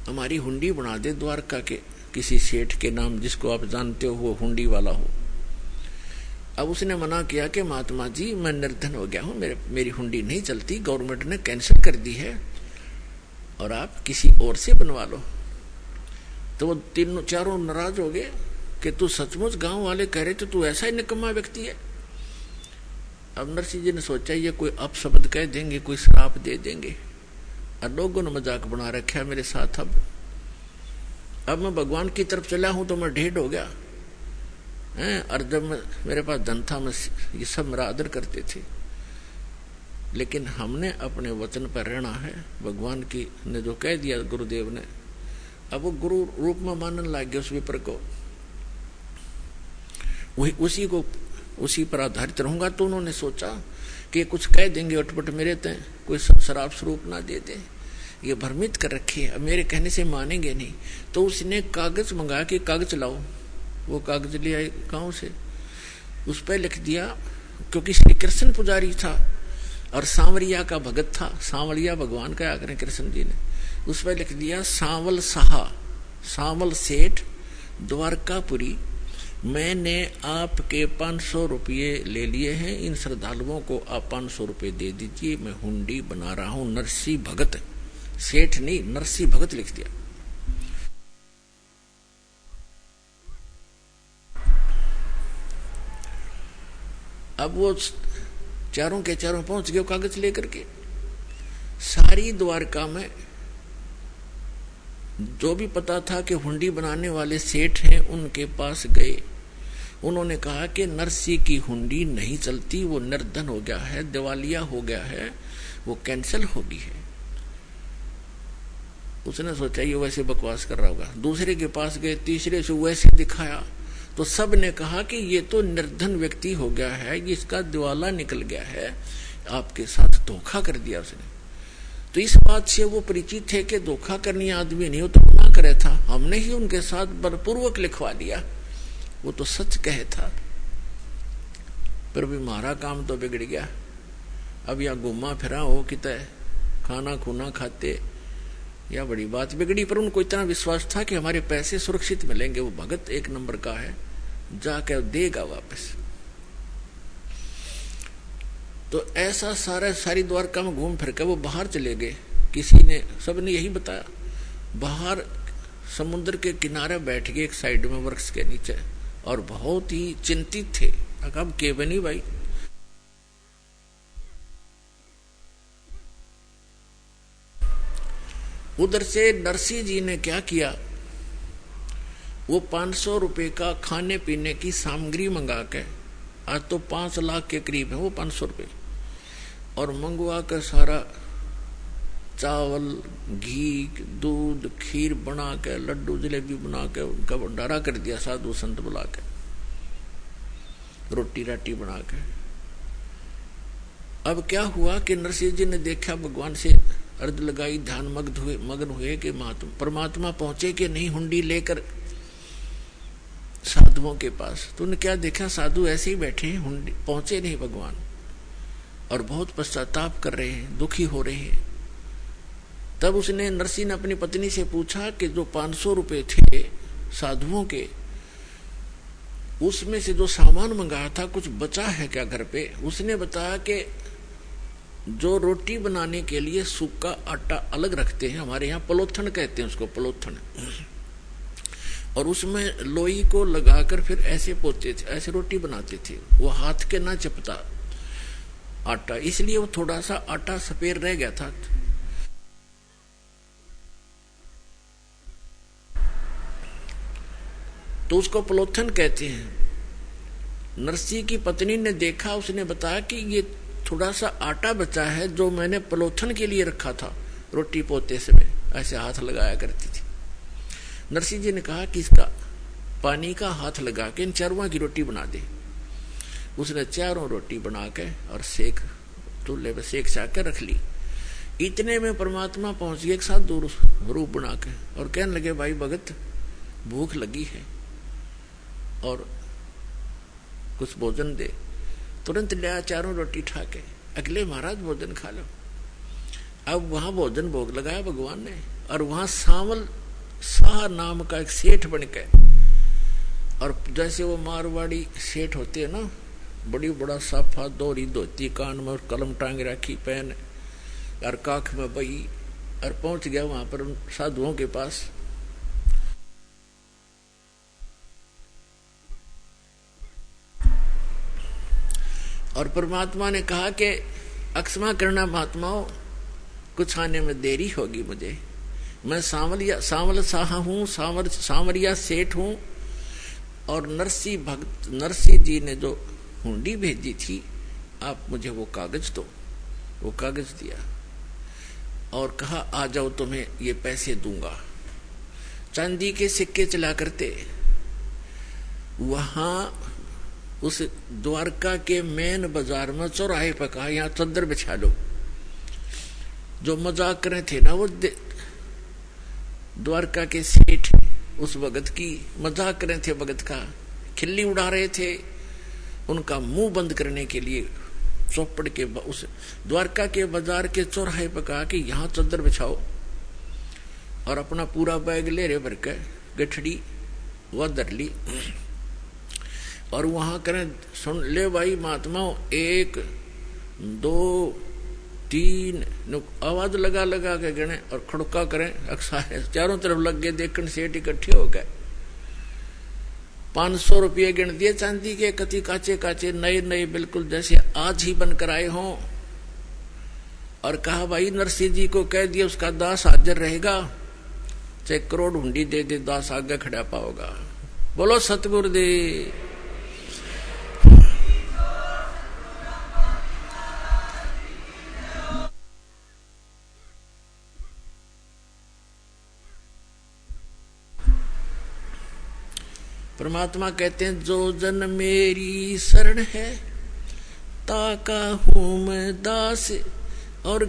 हमारी हुंडी बना दे द्वारका के किसी सेठ के नाम जिसको आप जानते हो वो हुंडी वाला हो। अब उसने मना किया कि महात्मा जी मैं निर्धन हो गया हूं, मेरी हुंडी नहीं चलती, गवर्नमेंट ने कैंसिल कर दी है, और आप किसी और से बनवा लो। तो वो तीनों चारों नाराज हो गए कि तू सचमुच, गांव वाले कह रहे थे तू ऐसा ही निकम्मा व्यक्ति है। अब नरसिंह जी ने सोचा ये कोई अपशब्द कह देंगे, कोई श्राप दे देंगे, और लोगों ने मजाक बना रखा है मेरे साथ। अब मैं भगवान की तरफ चला हूं तो मैं ढेर हो गया हैं, और जब मेरे पास धन था मैं ये सब मेरा आदर करते थे, लेकिन हमने अपने वचन पर रहना है। भगवान की ने जो कह दिया गुरुदेव ने, अब वो गुरु रूप में मानने लग गया उस विपर को, वही उसी पर आधारित रहूंगा। तो उन्होंने सोचा कि कुछ कह देंगे अटपट मेरे तय, कोई शराब स्वरूप ना दे दे, ये भ्रमित कर रखे, अब मेरे कहने से मानेंगे नहीं। तो उसने कागज मंगाया कि कागज लाओ। वो कागज ले आए गांव से, उस पर लिख दिया, क्योंकि श्री कृष्ण पुजारी था और सांवरिया का भगत था, सांवरिया भगवान का आकर कृष्ण जी ने, उस पर लिख दिया सांवल साहा सांवल सेठ द्वारकापुरी, मैंने आपके 500 रुपये ले लिए हैं, इन श्रद्धालुओं को आप 500 रुपये दे दीजिए, मैं हुंडी बना रहा हूं। नरसिंह भगत, सेठ नहीं नरसिंह भगत लिख दिया। अब वो चारों के चारों पहुंच गए कागज लेकर के। सारी द्वारका में जो भी पता था कि हुंडी बनाने वाले सेठ हैं उनके पास गए। उन्होंने कहा कि नरसिंह की हुंडी नहीं चलती, वो निर्धन हो गया है, दिवालिया हो गया है, वो कैंसिल हो गई है। उसने सोचा ये वैसे बकवास कर रहा होगा। दूसरे के पास गए, तीसरे से वैसे दिखाया, तो सब ने कहा कि ये तो निर्धन व्यक्ति हो गया है, इसका दिवाला निकल गया है, आपके साथ धोखा कर दिया उसने। तो इस बात से वो परिचित थे कि धोखा करनी आदमी नहीं हो तो मना करे था, हमने ही उनके साथ बलपूर्वक लिखवा दिया, वो तो सच कहे था, पर भी हमारा काम तो बिगड़ गया। अब या घुमा फिरा हो कि खाना खूना खाते, या बड़ी बात बिगड़ी। पर उनको इतना विश्वास था कि हमारे पैसे सुरक्षित मिलेंगे, वो भगत एक नंबर का है, जाकर देगा वापस। तो ऐसा सारी द्वारका में घूम फिर कर वो बाहर चले गए। किसी ने, सबने यही बताया, बाहर समुद्र के किनारे बैठ गए एक साइड में वृक्ष के नीचे, और बहुत ही चिंतित थे। अब के बनी भाई, उधर से नरसिंह जी ने क्या किया, वो 500 रुपए का खाने पीने की सामग्री मंगा के, आज तो 5 लाख के करीब है वो 500 रुपए, और मंगवा कर सारा चावल, घी, दूध, खीर बना के, लड्डू जलेबी बना के उनका भंडारा कर दिया, साधु संत बुला के, रोटी राटी बना के। अब क्या हुआ कि नरसिंह जी ने देखा, भगवान से अर्ज लगाई, ध्यान मग्न हुए कि परमात्मा पहुंचे कि नहीं हुंडी लेकर साधुओं के पास। तो उन्हें क्या देखा, साधु ऐसे ही बैठे हैं, हुंडी पहुंचे नहीं भगवान, और बहुत पश्चाताप कर रहे हैं, दुखी हो रहे हैं। तब उसने नरसिंह ने अपनी पत्नी से पूछा कि जो 500 रुपए थे साधुओं के, उसमें से जो सामान मंगाया था कुछ बचा है क्या घर पे? उसने बताया कि जो रोटी बनाने के लिए सूखा आटा अलग रखते हैं, हमारे यहाँ पलोथन कहते हैं उसको, पलोथन, और उसमें लोई को लगाकर फिर ऐसे पोते थे, ऐसे रोटी बनाते थे, वो हाथ के ना चपता आटा, इसलिए वो थोड़ा सा आटा सफेद रह गया था। तो उसको पलोथन कहते हैं। नरसिंह की पत्नी ने देखा, उसने बताया कि ये थोड़ा सा आटा बचा है जो मैंने पलोथन के लिए रखा था, रोटी पोते समय ऐसे हाथ लगाया करती थी। नरसिंह जी ने कहा कि इसका पानी का हाथ लगा के इन चारों की रोटी बना दे। उसने चारों रोटी बना के और सेक चूल्हे पे सेक के रख ली। इतने में परमात्मा पहुंच गए एक साथ दूर रूप बना के और कहने लगे, भाई भगत भूख लगी है और कुछ भोजन दे। तुरंत लिया चारों रोटी ठा के, अगले महाराज भोजन खा लो। अब वहां भोजन भोग लगाया भगवान ने, और वहां सांवल शाह नाम का एक सेठ बन के, और जैसे वो मारवाड़ी सेठ होते हैं ना, बड़ी बड़ा साफा दोहरी धोती, कान में कलम टांग रखी पहन और काख में बही, और पहुंच गया वहां पर साधुओं के पास। और परमात्मा ने कहा कि अक्षमा करना महात्माओं, कुछ आने में देरी होगी मुझे, मैं सांवल शाह हूँ, सांवरिया सेठ हूँ, और नरसिंह जी ने जो हुंडी भेजी थी, आप मुझे वो कागज दो। वो कागज दिया और कहा आ जाओ, तुम्हें ये पैसे दूंगा। चांदी के सिक्के चला करते। वहां उस द्वारका के मेन बाजार में चौराहे पर कहा, यहाँ चद्दर बिछा लो। जो मजाक करे थे ना वो द्वारका के सेठ, उस भगत की मजाक करे थे, भगत का खिल्ली उड़ा रहे थे, उनका मुंह बंद करने के लिए चौपड़ के उस द्वारका के बाजार के चौराहे पर कहा कि यहाँ चद्दर बिछाओ, और अपना पूरा बैग ले रहे भर के गठड़ी वह धर ली, और वहां करें सुन ले भाई महात्माओं, 1 2 3 आवाज लगा लगा के गणे और खड़का करें, अक्सर चारों तरफ लग गए देखने, सेठ इकट्ठे हो गए। 500 रुपये गिन दिए चांदी के, कति काचे काचे नए नए बिल्कुल जैसे आज ही बनकर आए हों, और कहा भाई नरसिंह जी को कह दिया उसका दास हाजिर रहेगा, चाहे करोड़ हुंडी दे दे, दास आगे खड़ा पाओगा। बोलो सतगुरुदेव। परमात्मा कहते हैं, जो जन मेरी शरण है ताका हूं मैं दास, और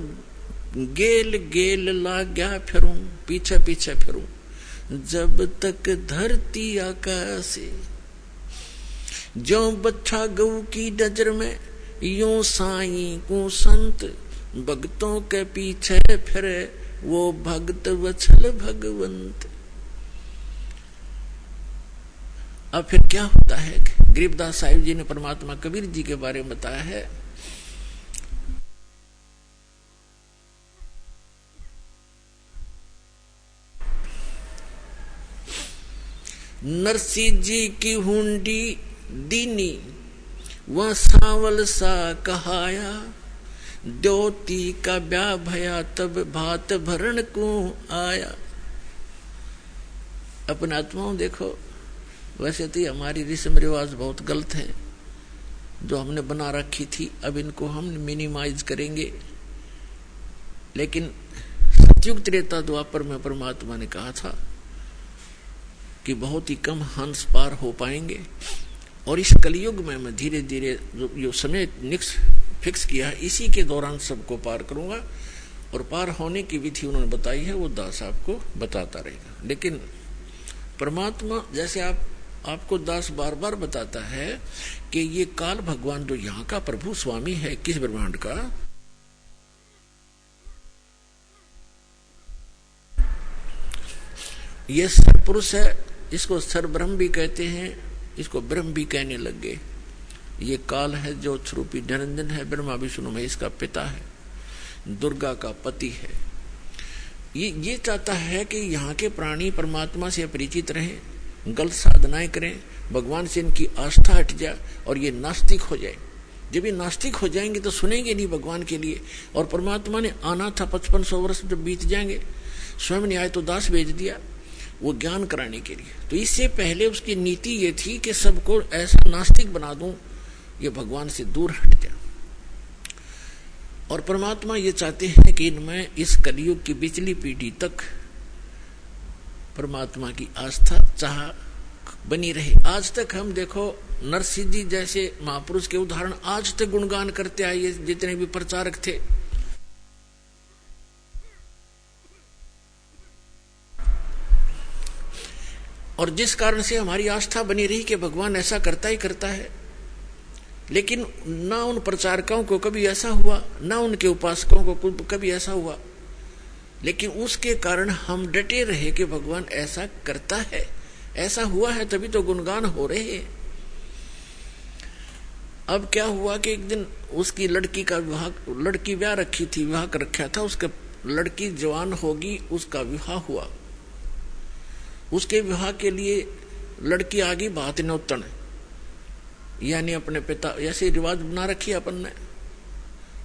गेल गेल लाग्या फिरूं, पीछे पीछे फिरूं, जब तक धरती आकाश। जो बच्चा गऊ की नजर में यूं साईं को संत, भक्तों के पीछे फिरे वो भक्त वत्सल भगवंत। अब फिर क्या होता है? गरीबदास साहिब जी ने परमात्मा कबीर जी के बारे में बताया है। नरसिंह जी की हुंडी दीनी वह सांवल सा कहाया, द्योती का ब्याह भया तब भात भरण को आया। अपने आत्माओं देखो, वैसे तो हमारी रस्म रिवाज बहुत गलत है जो हमने बना रखी थी, अब इनको हम मिनिमाइज करेंगे। लेकिन सतयुग त्रेता द्वापर में परमात्मा ने कहा था कि बहुत ही कम हंस पार हो पाएंगे, और इस कलयुग में मैं धीरे धीरे जो समय फिक्स किया है इसी के दौरान सबको पार करूंगा, और पार होने की विधि उन्होंने बताई है, वो दास आपको बताता रहेगा। लेकिन परमात्मा जैसे आपको दास बार बार बताता है कि ये काल भगवान जो यहाँ का प्रभु स्वामी है किस ब्रह्मांड का, ये सरपुरुष है, इसको सरब्रह्म भी कहते हैं, इसको ब्रह्म भी कहने लग गए। ये काल है जो स्वरूपी धनंजन है, ब्रह्मा विष्णु महेश का पिता है, दुर्गा का पति है। ये चाहता है कि यहाँ के प्राणी परमात्मा से अपरिचित रहें, गलत साधनाएं करें, भगवान से इनकी आस्था हट जाए और ये नास्तिक हो जाए। जब ये नास्तिक हो जाएंगे तो सुनेंगे नहीं भगवान के लिए। और परमात्मा ने आना था 5500 वर्ष जब बीत जाएंगे, स्वयं ने आए तो दास भेज दिया वो ज्ञान कराने के लिए। तो इससे पहले उसकी नीति ये थी कि सबको ऐसा नास्तिक बना दूं ये भगवान से दूर हट जाए। और परमात्मा ये चाहते हैं कि इनमें इस कलयुग की पिछली पीढ़ी तक परमात्मा की आस्था चाह बनी रहे। आज तक हम देखो नरसिंह जी जैसे महापुरुष के उदाहरण आज तक गुणगान करते आए, जितने भी प्रचारक थे। और जिस कारण से हमारी आस्था बनी रही कि भगवान ऐसा करता ही करता है। लेकिन ना उन प्रचारकों को कभी ऐसा हुआ, ना उनके उपासकों को कभी ऐसा हुआ, लेकिन उसके कारण हम डटे रहे कि भगवान ऐसा करता है, ऐसा हुआ है तभी तो गुणगान हो रहे हैं। अब क्या हुआ कि एक दिन उसकी लड़की का विवाह, लड़की ब्याह रखी थी, विवाह कर रखा था उसका, लड़की जवान होगी, उसका विवाह हुआ। उसके विवाह के लिए लड़की आ गई बात नौतन, यानी अपने पिता, ऐसे रिवाज बना रखी अपन ने।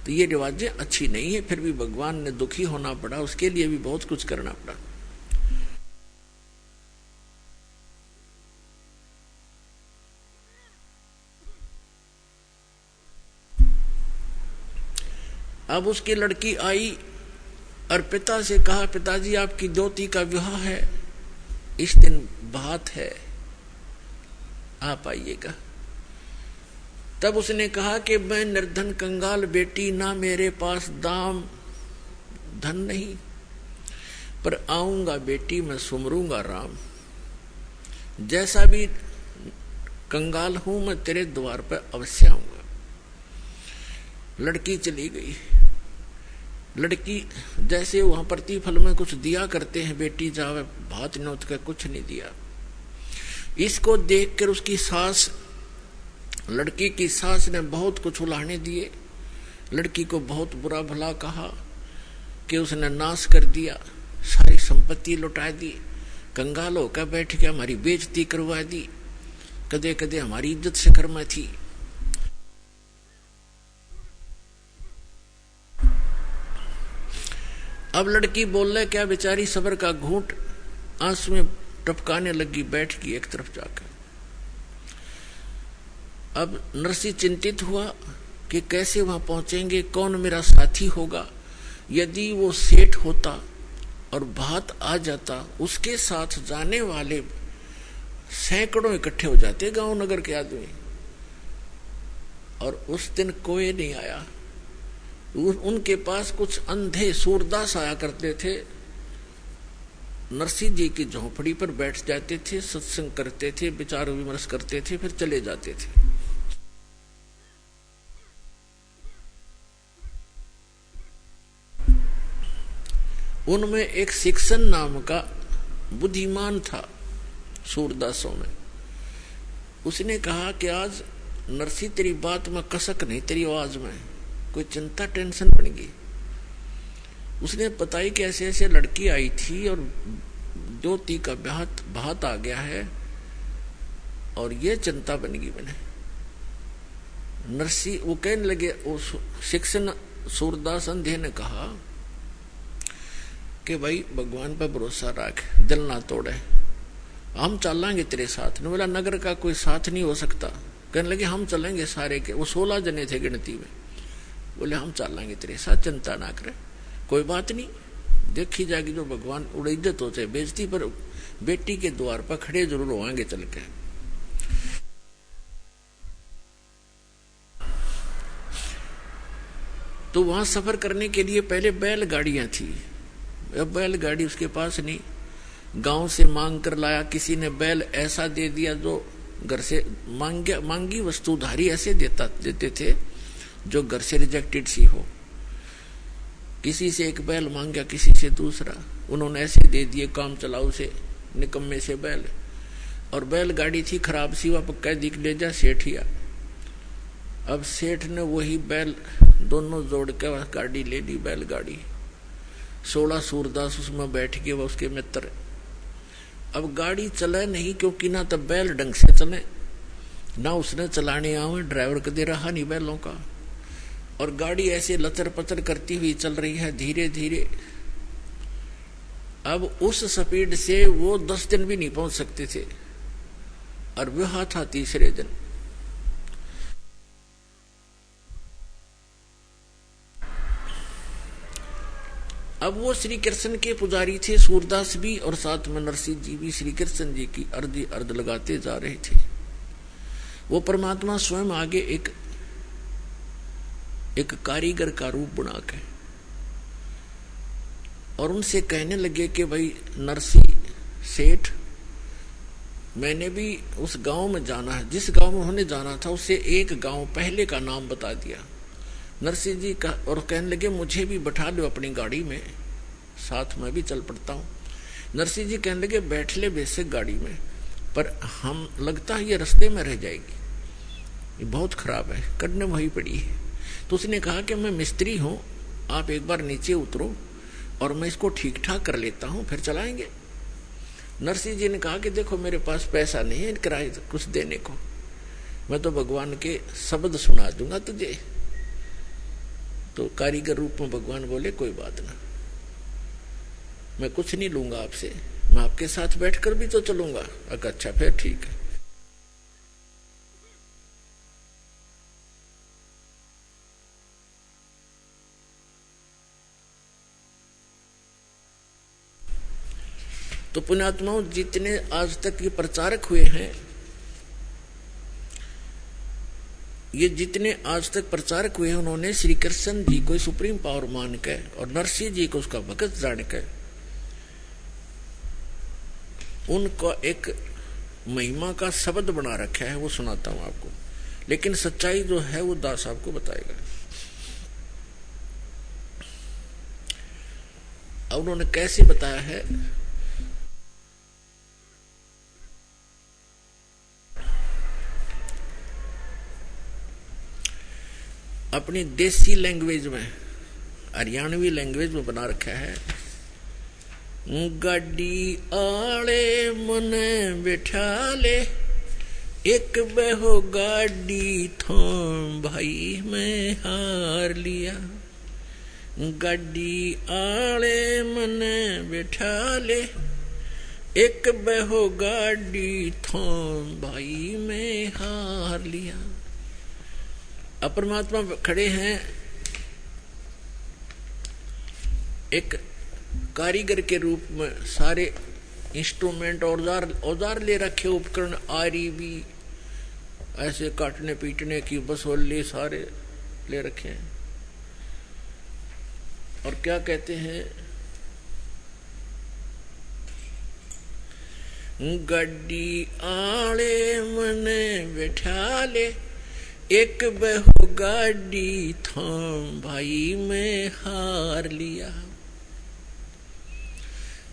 तो ये रिवाजें अच्छी नहीं है, फिर भी भगवान ने दुखी होना पड़ा, उसके लिए भी बहुत कुछ करना पड़ा। अब उसकी लड़की आई और पिता से कहा, पिताजी आपकी दोती का विवाह है, इस दिन बात है, आप आइएगा। तब उसने कहा कि मैं निर्धन कंगाल बेटी, ना मेरे पास दाम धन नहीं, पर आऊंगा बेटी मैं सुमरूंगा राम। जैसा भी कंगाल हूं मैं तेरे द्वार पर अवश्य आऊंगा। लड़की चली गई। लड़की जैसे वहां प्रतिफल में कुछ दिया करते हैं, बेटी जावे भात नोत का, कुछ नहीं दिया। इसको देखकर उसकी सास, लड़की की सास ने बहुत कुछ उलाहने दिए, लड़की को बहुत बुरा भला कहा कि उसने नाश कर दिया, सारी संपत्ति लुटा दी, कंगाल होकर बैठ के हमारी बेइज्जती करवा दी, कदे कदे हमारी इज्जत से कर्मा थी। अब लड़की बोल रहे क्या, बेचारी सबर का घूंट आंसू में टपकाने लगी, बैठ गई एक तरफ जाकर। अब नरसिंह चिंतित हुआ कि कैसे वहां पहुंचेंगे, कौन मेरा साथी होगा। यदि वो सेठ होता और भात आ जाता, उसके साथ जाने वाले सैकड़ों इकट्ठे हो जाते गांव नगर के आदमी। और उस दिन कोई नहीं आया। उनके पास कुछ अंधे सूरदास आया करते थे, नरसिंह जी की झोपड़ी पर बैठ जाते थे, सत्संग करते थे, विचार विमर्श करते थे, फिर चले जाते थे। उनमें एक शिक्षण नाम का बुद्धिमान था सूरदासों में। उसने कहा कि आज नरसिंह तेरी बात में कसक नहीं, तेरी आवाज में कोई चिंता टेंशन बन गई। उसने बताई कि ऐसे ऐसे लड़की आई थी और ज्योति का भात आ गया है और ये चिंता बन गई मैंने। नरसिंह वो कहने लगे, उस शिक्षण सूरदास अंधे ने कहा कि भाई भगवान पर भरोसा रख, दिल ना तोड़े, हम चलेंगे तेरे साथ। ने बोला नगर का कोई साथ नहीं हो सकता। कहने लगे हम चलेंगे सारे के, वो 16 जने थे गिनती में। बोले हम चलेंगे तेरे साथ, चिंता ना करे, कोई बात नहीं, देखी जाएगी जो भगवान उड़ इज्जत हो चाहे बेइज्जती, पर बेटी के द्वार पर खड़े जरूर होंगे चल के। तो वहां सफर करने के लिए पहले बैलगाड़ियां थी, अब बैलगाड़ी उसके पास नहीं, गांव से मांग कर लाया। किसी ने बैल ऐसा दे दिया जो घर से मांगी वस्तु उधारी ऐसे देते थे जो घर से रिजेक्टेड सी हो। किसी से एक बैल मांग गया, किसी से दूसरा, उन्होंने ऐसे दे दिए काम चलाऊ से निकम्मे से बैल, और बैलगाड़ी थी खराब सी, वह पक्का दिख ले जा सेठिया। अब सेठ ने वही बैल दोनों जोड़ के वह गाड़ी ले ली, बैलगाड़ी। 16 सूरदास उसमें बैठ के, वह उसके मित्र। अब गाड़ी चले नहीं, क्योंकि ना तब बैल ढंग से चले, ना उसने चलाने आवे, ड्राइवर कदे रहा नहीं बैलों का, और गाड़ी ऐसे लचर पचर करती हुई चल रही है धीरे धीरे। अब उस स्पीड से वो 10 दिन भी नहीं पहुंच सकते थे, और वह था तीसरे दिन। अब वो श्री कृष्ण के पुजारी थे, सूरदास भी, और साथ में नरसिंह जी भी श्री कृष्ण जी की अर्धी अर्ध लगाते जा रहे थे। वो परमात्मा स्वयं आगे एक कारीगर का रूप बना के और उनसे कहने लगे कि भाई नरसिंह सेठ, मैंने भी उस गांव में जाना है, जिस गांव में उन्होंने जाना था उससे एक गांव पहले का नाम बता दिया नरसिंह जी का, और कहने लगे मुझे भी बैठा लो अपनी गाड़ी में, साथ में भी चल पड़ता हूँ। नरसिंह जी कहने लगे बैठ ले बेशक गाड़ी में, पर हम लगता है ये रास्ते में रह जाएगी, ये बहुत खराब है, करने वही पड़ी है। तो उसने कहा कि मैं मिस्त्री हूँ, आप एक बार नीचे उतरो और मैं इसको ठीक ठाक कर लेता हूँ, फिर चलाएंगे। नरसिंह जी ने कहा कि देखो मेरे पास पैसा नहीं है किराए कुछ देने को, मैं तो भगवान के शब्द सुना दूंगा तुझे। तो कारीगर रूप में भगवान बोले कोई बात ना, मैं कुछ नहीं लूंगा आपसे, मैं आपके साथ बैठकर भी तो चलूंगा। अच्छा फिर ठीक है। तो पुण्यात्माओं, जितने आज तक ये प्रचारक हुए हैं, ये जितने आज तक प्रचारक हुए हैं, उन्होंने श्री कृष्ण जी को सुप्रीम पावर मान के और नरसिंह जी को उसका भगत जान के उनको एक महिमा का शब्द बना रखा है, वो सुनाता हूं आपको। लेकिन सच्चाई जो है वो दास आपको बताएगा। अब उन्होंने कैसे बताया है, अपनी देसी लैंग्वेज में, हरियाणवी लैंग्वेज में बना रखा है। गाड़ी आले मने बैठा ले, एक बहो गाड़ी थाम भाई मैं हार लिया। गाड़ी आले मने बैठा ले, एक बहो गाड़ी थाम भाई मैं हार लिया। अब परमात्मा खड़े हैं एक कारीगर के रूप में, सारे इंस्ट्रूमेंट औजार ले रखे, उपकरण आरी भी ऐसे काटने पीटने की बसोली सारे ले रखे हैं। और क्या कहते हैं, गड्डी आले मने बैठा ले, एक बहू गाड़ी थाम भाई मैं हार लिया।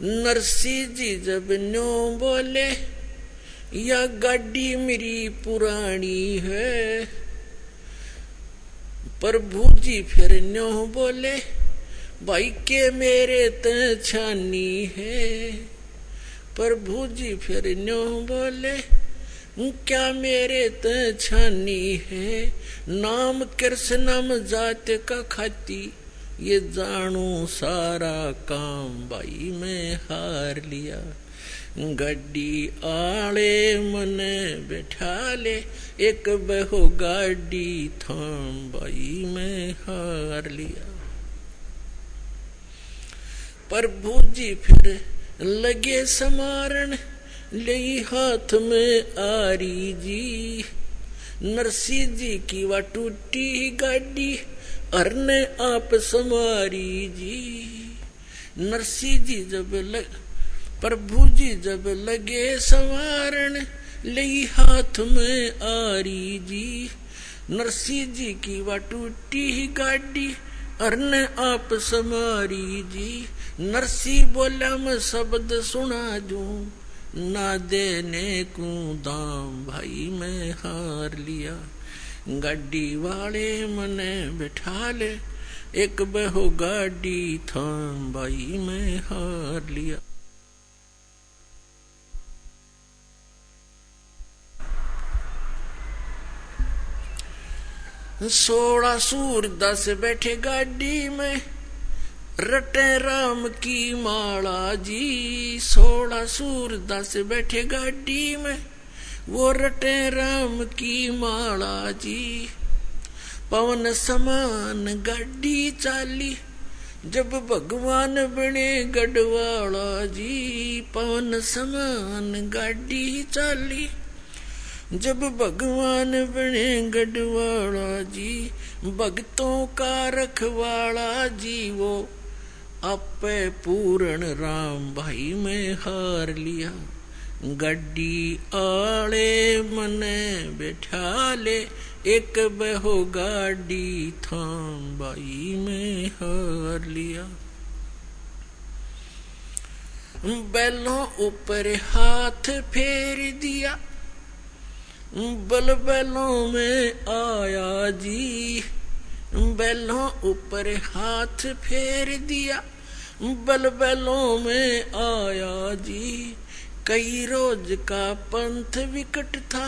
नरसिंह जी जब न्यो बोले, या गाड़ी मेरी पुरानी है। प्रभु जी फिर न्यो बोले, भाई के मेरे त छानी है। प्रभु जी फिर न्यो बोले, क्या मेरे त छानी है। नाम कृष्णम जात का खाती, ये जानू सारा काम भाई मैं हार लिया। गड्डी आले मने बैठा ले, एक बहो गाड़ी थाम भाई मैं हार लिया। प्रभु जी फिर लगे समारण, ले हाथ में आरी जी। नरसिंह जी की वा टूटी गाड़ी, अरने आप समारी जी। नरसिंह जी प्रभु जी जब लगे संवारण, ले हाथ में आरी जी। नरसिंह जी की वा टूटी गाड़ी, अरने आप समारी जी। नरसिंह बोला मैं शब्द सुना दूं, ना देने को दाम भाई मैं हार लिया। गाड़ी वाले मने बैठा ले, एक बहो गाड़ी थाम भाई मैं हार लिया। सोलह सूरदास बैठे गाड़ी में, रटे राम की माला जी। 16 सूरदास बैठे गाड़ी में, वो रटे राम की माला जी। पवन समान गाड़ी चाली, जब भगवान बने गढ़वाला जी। पवन समान गाड़ी चाली, जब भगवान बने गढ़वाला जी। भक्तों का रखवाला जी, वो आपे पूर्ण राम भाई मैं हार लिया। गड्डी आले मने बैठा ले, एक बहो गाड़ी थाम भाई मैं हार लिया। बैलों ऊपर हाथ फेर दिया, बल बैलों में आया जी। बैलों ऊपर हाथ फेर दिया, बल बैलों में आया जी। कई रोज का पंथ विकट था,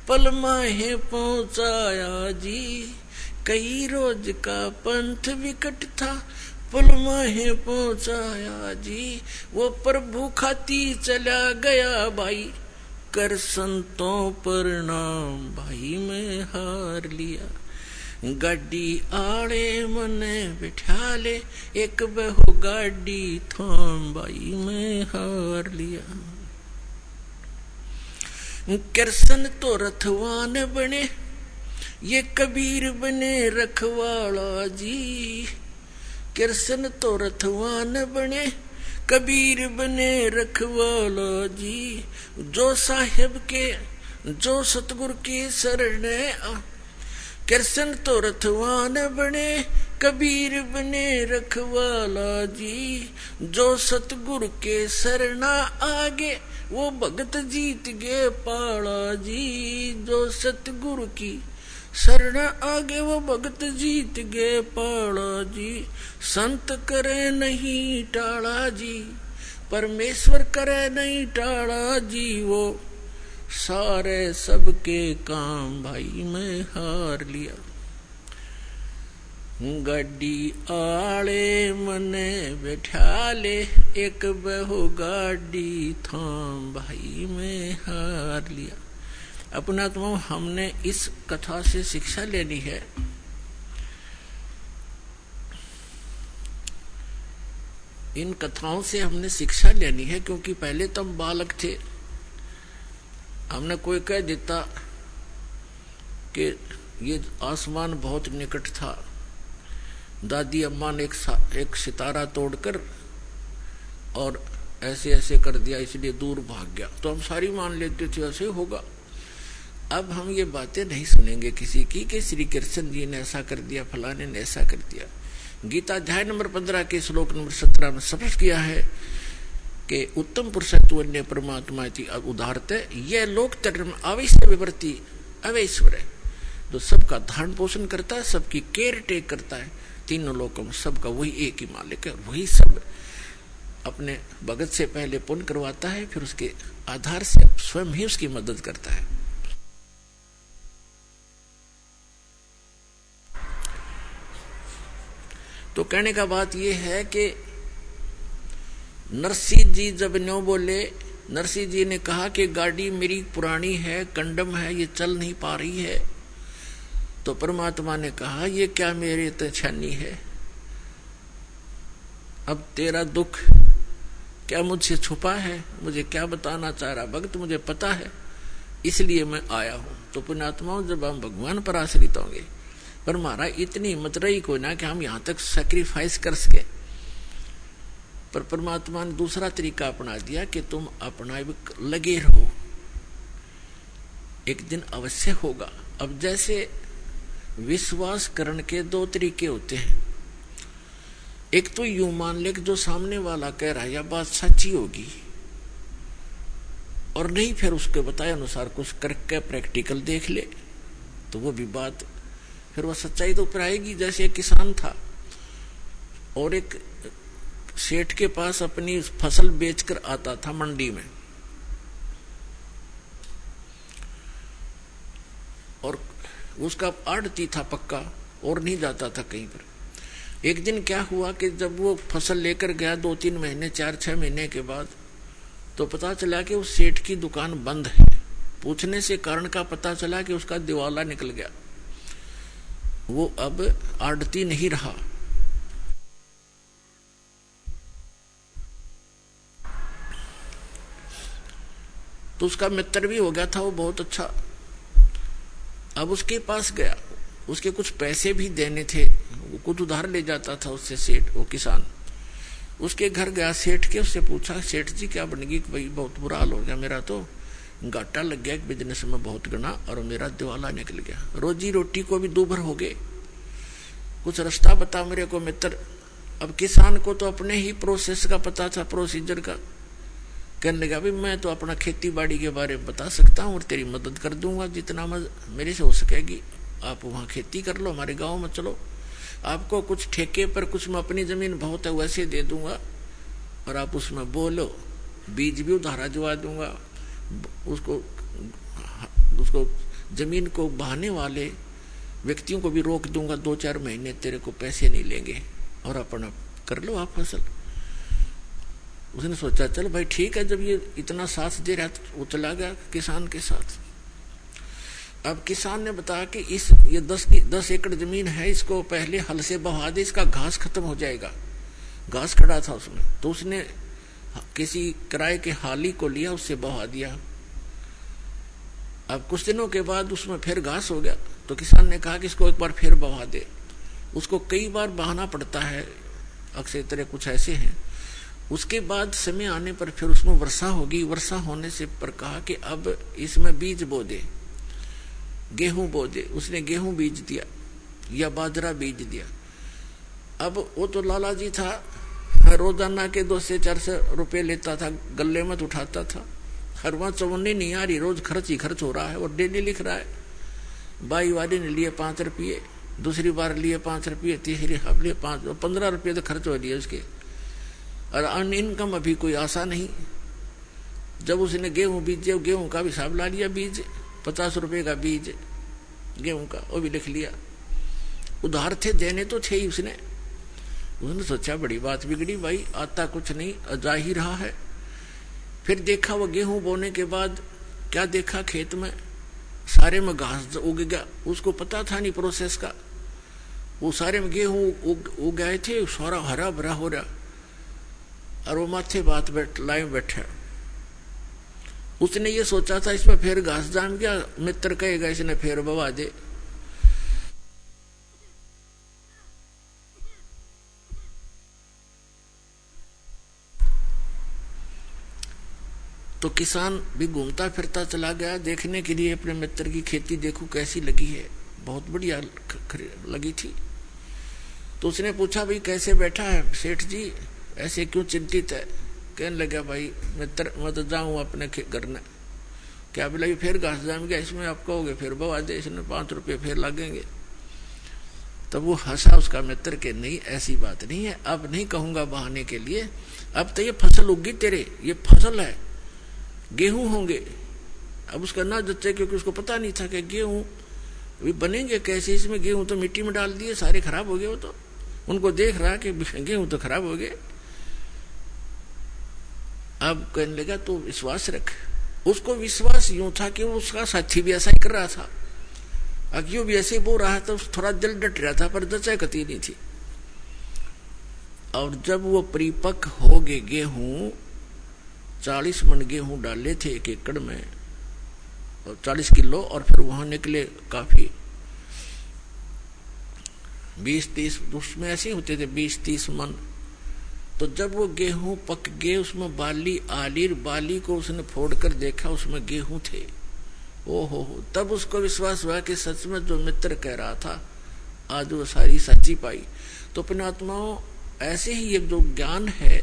पल माहे पहुंचाया जी। कई रोज का पंथ विकट था, पल माहे पहुंचाया जी। वो प्रभु खाती चला गया भाई, कर संतों प्रणाम भाई मैं हार लिया। गाड़ी आड़े मने बिठा ले, एक बहो गाड़ी थाम भाई मैं हार लिया। कृष्ण तो रथवान बने, ये कबीर बने रखवाला जी। कृष्ण तो रथवान बने, कबीर बने रखवाला जी। जो साहिब के, जो सतगुरु के शरण आ, कृष्ण तो रथवान बने, कबीर बने रखवाला जी। जो सतगुरु के शरणा आगे, वो भगत जीत गए पाला जी। जो सतगुरु की शरण आगे, वो भगत जीत गए पाला जी। संत करे नहीं टाला जी, परमेश्वर करे नहीं टाला जी। वो सारे सबके काम भाई मैं हार लिया। गाड़ी आले मने बैठा ले, एक बहो गाड़ी थाम भाई मैं हार लिया। अपना तो हमने इस कथा से शिक्षा लेनी है। इन कथाओं से हमने शिक्षा लेनी है, क्योंकि पहले तो हम बालक थे। हमने कोई कह देता कि ये आसमान बहुत निकट था, दादी अम्मा ने एक सितारा तोड़कर और ऐसे ऐसे कर दिया, इसलिए दूर भाग गया, तो हम सारी मान लेते थे ऐसे होगा। अब हम ये बातें नहीं सुनेंगे किसी की कि श्री कृष्ण जी ने ऐसा कर दिया, फलाने ने ऐसा कर दिया। गीता अध्याय नंबर 15 के श्लोक नंबर 17 में स्पष्ट किया है कि उत्तम पुरुषत्व ने परमात्मा की उदारते, यह लोक धर्म अवश्य विवर्ती अवैश्वर है। तो सबका धारण पोषण करता है, सबकी केयर टेक करता है, तीनों लोगों में सबका वही एक ही मालिक है। वही सब अपने भगत से पहले पुण्य करवाता है, फिर उसके आधार से स्वयं ही उसकी मदद करता है। तो कहने का बात यह है कि नरसिंह जी जब न्यों बोले, नरसिंह जी ने कहा कि गाड़ी मेरी पुरानी है, कंडम है, ये चल नहीं पा रही है। तो परमात्मा ने कहा ये क्या मेरी तछानी है, अब तेरा दुख क्या मुझसे छुपा है, मुझे क्या बताना चाह रहा भक्त, मुझे पता है, इसलिए मैं आया हूं। तो पुण्यात्माओं, जब हम भगवान पर आश्रित होंगे, पर हमारा इतनी हिम्मत रही को ना कि हम यहां तक सैक्रिफाइस कर सके, पर परमात्मा ने दूसरा तरीका अपना दिया कि तुम अपना लगे रहो, एक दिन अवश्य होगा। अब जैसे विश्वास करने के दो तरीके होते हैं। एक तो यूं मान ले कि जो सामने वाला कह रहा है यह बात सच्ची होगी, और नहीं फिर उसके बताए अनुसार कुछ करके प्रैक्टिकल देख ले तो वो भी बात फिर वो सच्चाई तो ऊपर आएगी। जैसे एक किसान था और एक सेठ के पास अपनी फसल बेचकर आता था मंडी में, और उसका आड़ती था पक्का और नहीं जाता था कहीं पर। एक दिन क्या हुआ कि जब वो फसल लेकर गया 2-3 महीने 4-6 महीने के बाद, तो पता चला कि उस सेठ की दुकान बंद है। पूछने से कारण का पता चला कि उसका दिवाला निकल गया, वो अब आड़ती नहीं रहा। तो उसका मित्र भी हो गया था वो बहुत अच्छा। अब उसके पास गया, उसके कुछ पैसे भी देने थे, वो कुछ उधार ले जाता था उससे सेठ, वो किसान। उसके घर गया सेठ के, उससे पूछा सेठ जी क्या बन गई? भाई बहुत बुरा हाल हो गया, मेरा तो घाटा लग गया बिजनेस में बहुत गना और मेरा दिवाला निकल गया, रोजी रोटी को भी दूभर हो गए, कुछ रास्ता बता मेरे को मित्र। अब किसान को तो अपने ही प्रोसेस का पता था, प्रोसीजर का। कहने लगा भाई मैं तो अपना खेती बाड़ी के बारे में बता सकता हूँ और तेरी मदद कर दूंगा जितना मेरे से हो सकेगी। आप वहाँ खेती कर लो, हमारे गाँव में चलो, आपको कुछ ठेके पर कुछ मैं अपनी जमीन बहुत है वैसे दे दूंगा और आप उसमें बोलो, बीज भी उधारा जुआ दूंगा, उसको जमीन को बहाने वाले व्यक्तियों को भी रोक दूंगा, 2-4 महीने तेरे को पैसे नहीं लेंगे और अपना कर लो आप फसल। उसने सोचा चल भाई ठीक है, जब ये इतना साथ दे रहा तो वो चला गया किसान के साथ। अब किसान ने बताया कि ये 10 एकड़ जमीन है, इसको पहले हल से बहा दे, इसका घास खत्म हो जाएगा। घास खड़ा था उसमें, तो उसने किसी किराए के हाली को लिया, उससे बहा दिया। अब कुछ दिनों के बाद उसमें फिर घास हो गया, तो किसान ने कहा कि इसको एक बार फिर बहा दे। उसको कई बार बहाना पड़ता है, अक्सर तरह कुछ ऐसे हैं। उसके बाद समय आने पर फिर उसमें वर्षा होगी, वर्षा होने से पर कहा कि अब इसमें बीज बो दे, गेहूं बो दे। उसने गेहूं बीज दिया या बाजरा बीज दिया। अब वो तो लाला जी था, रोजाना के 200 से 400 रुपए लेता था, गले में उठाता था। हर वहां चवन्नी नहीं आ रही, रोज खर्च ही खर्च हो रहा है। और डेली लिख रहा है, बाई वाली ने लिए 5 रुपये, दूसरी बार लिए 5 रुपये, तीसरी हाफ लिए 5, 15 रुपये तो खर्च हो लिए उसके। और अन इनकम अभी कोई आशा नहीं। जब उसने गेहूं बीजे, गेहूं का भी हिसाब ला लिया, बीज 50 रुपए का बीज गेहूं का, वो भी लिख लिया। उधार थे, देने तो थे ही उसने सोचा बड़ी बात बिगड़ी भाई, आता कुछ नहीं, जा ही रहा है। फिर देखा वो गेहूं बोने के बाद क्या देखा, खेत में सारे में घास उग गया। उसको पता था नहीं प्रोसेस का, वो सारे में गेहूं उग गए थे, सारा हरा भरा हो रहा। और वो माथे बात लाइन बैठा। उसने ये सोचा था इसमें फिर घास जाम गया, मित्र कहेगा इसने फिर बवा दे। तो किसान भी घूमता फिरता चला गया देखने के लिए अपने मित्र की खेती, देखो कैसी लगी है, बहुत बढ़िया लगी थी। तो उसने पूछा भाई कैसे बैठा है सेठ जी, ऐसे क्यों चिंतित है? कहने लगा भाई मित्र मैं तो जाऊँ अपने घर में। क्या बोला फिर घास जाम गया, इसमें आप कहोगे फिर बवा दे, इसमें 5 रुपये फिर लगेंगे। तब वो हंसा उसका मित्र के नहीं ऐसी बात नहीं है, अब नहीं कहूंगा बहाने के लिए, अब तो ये फसल उगी तेरे, ये फसल है, गेहूं होंगे। अब उसका ना जच्चे, क्योंकि उसको पता नहीं था कि गेहूं भी बनेंगे कैसे, इसमें गेहूं तो मिट्टी में डाल दिए, सारे खराब हो गए। वो तो उनको देख रहा कि गेहूं तो खराब हो गए। अब कहने लगा तो विश्वास रख। उसको विश्वास यूं था कि उसका साथी भी ऐसा ही कर रहा था, अक्यों भी ऐसे बोल रहा था, थोड़ा दिल डट रहा था, पर जचा कती नहीं थी। और जब वो परिपक्व हो गए गेहूं, 40 मन गेहूं डाले थे 1 एकड़ में, 40 किलो, और फिर वहां निकले काफी 20-30, उसमें ऐसे होते थे 20-30 मन। तो जब वो गेहूं पक गए, उसमें बाली आली, बाली को उसने फोड़कर देखा, उसमें गेहूं थे। ओहो, तब उसको विश्वास हुआ कि सच में जो मित्र कह रहा था आज वो सारी सच्ची पाई। तो अपने आत्माओं ऐसे ही ये जो ज्ञान है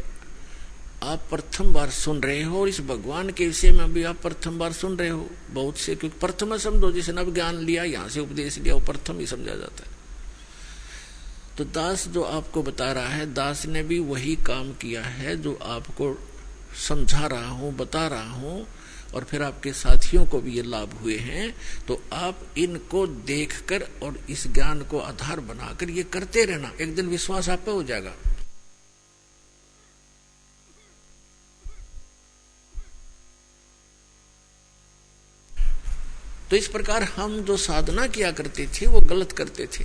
आप प्रथम बार सुन रहे हो और इस भगवान के विषय में भी आप प्रथम बार सुन रहे हो बहुत से, क्योंकि प्रथम समझो, जिसने अब ज्ञान लिया, यहां से उपदेश लिया, वो प्रथम ही समझा जाता है। तो दास जो आपको बता रहा है, दास ने भी वही काम किया है जो आपको समझा रहा हूं, बता रहा हूं, और फिर आपके साथियों को भी ये लाभ हुए हैं। तो आप इनको देखकर और इस ज्ञान को आधार बनाकर ये करते रहना, एक दिन विश्वास आप पे हो जाएगा। तो इस प्रकार हम जो साधना किया करते थे वो गलत करते थे।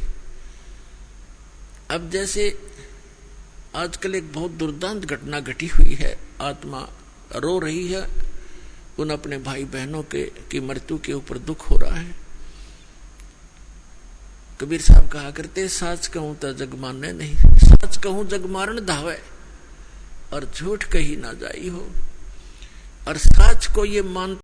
अब जैसे आजकल एक बहुत दुर्दांत घटना घटी हुई है, आत्मा रो रही है, उन अपने भाई बहनों की मृत्यु के ऊपर दुख हो रहा है। कबीर साहब कहा करते, साच कहूं तो जग माने नहीं, साच कहूं जग मारन धावे, और झूठ कही ना जाई हो। और साच को ये मान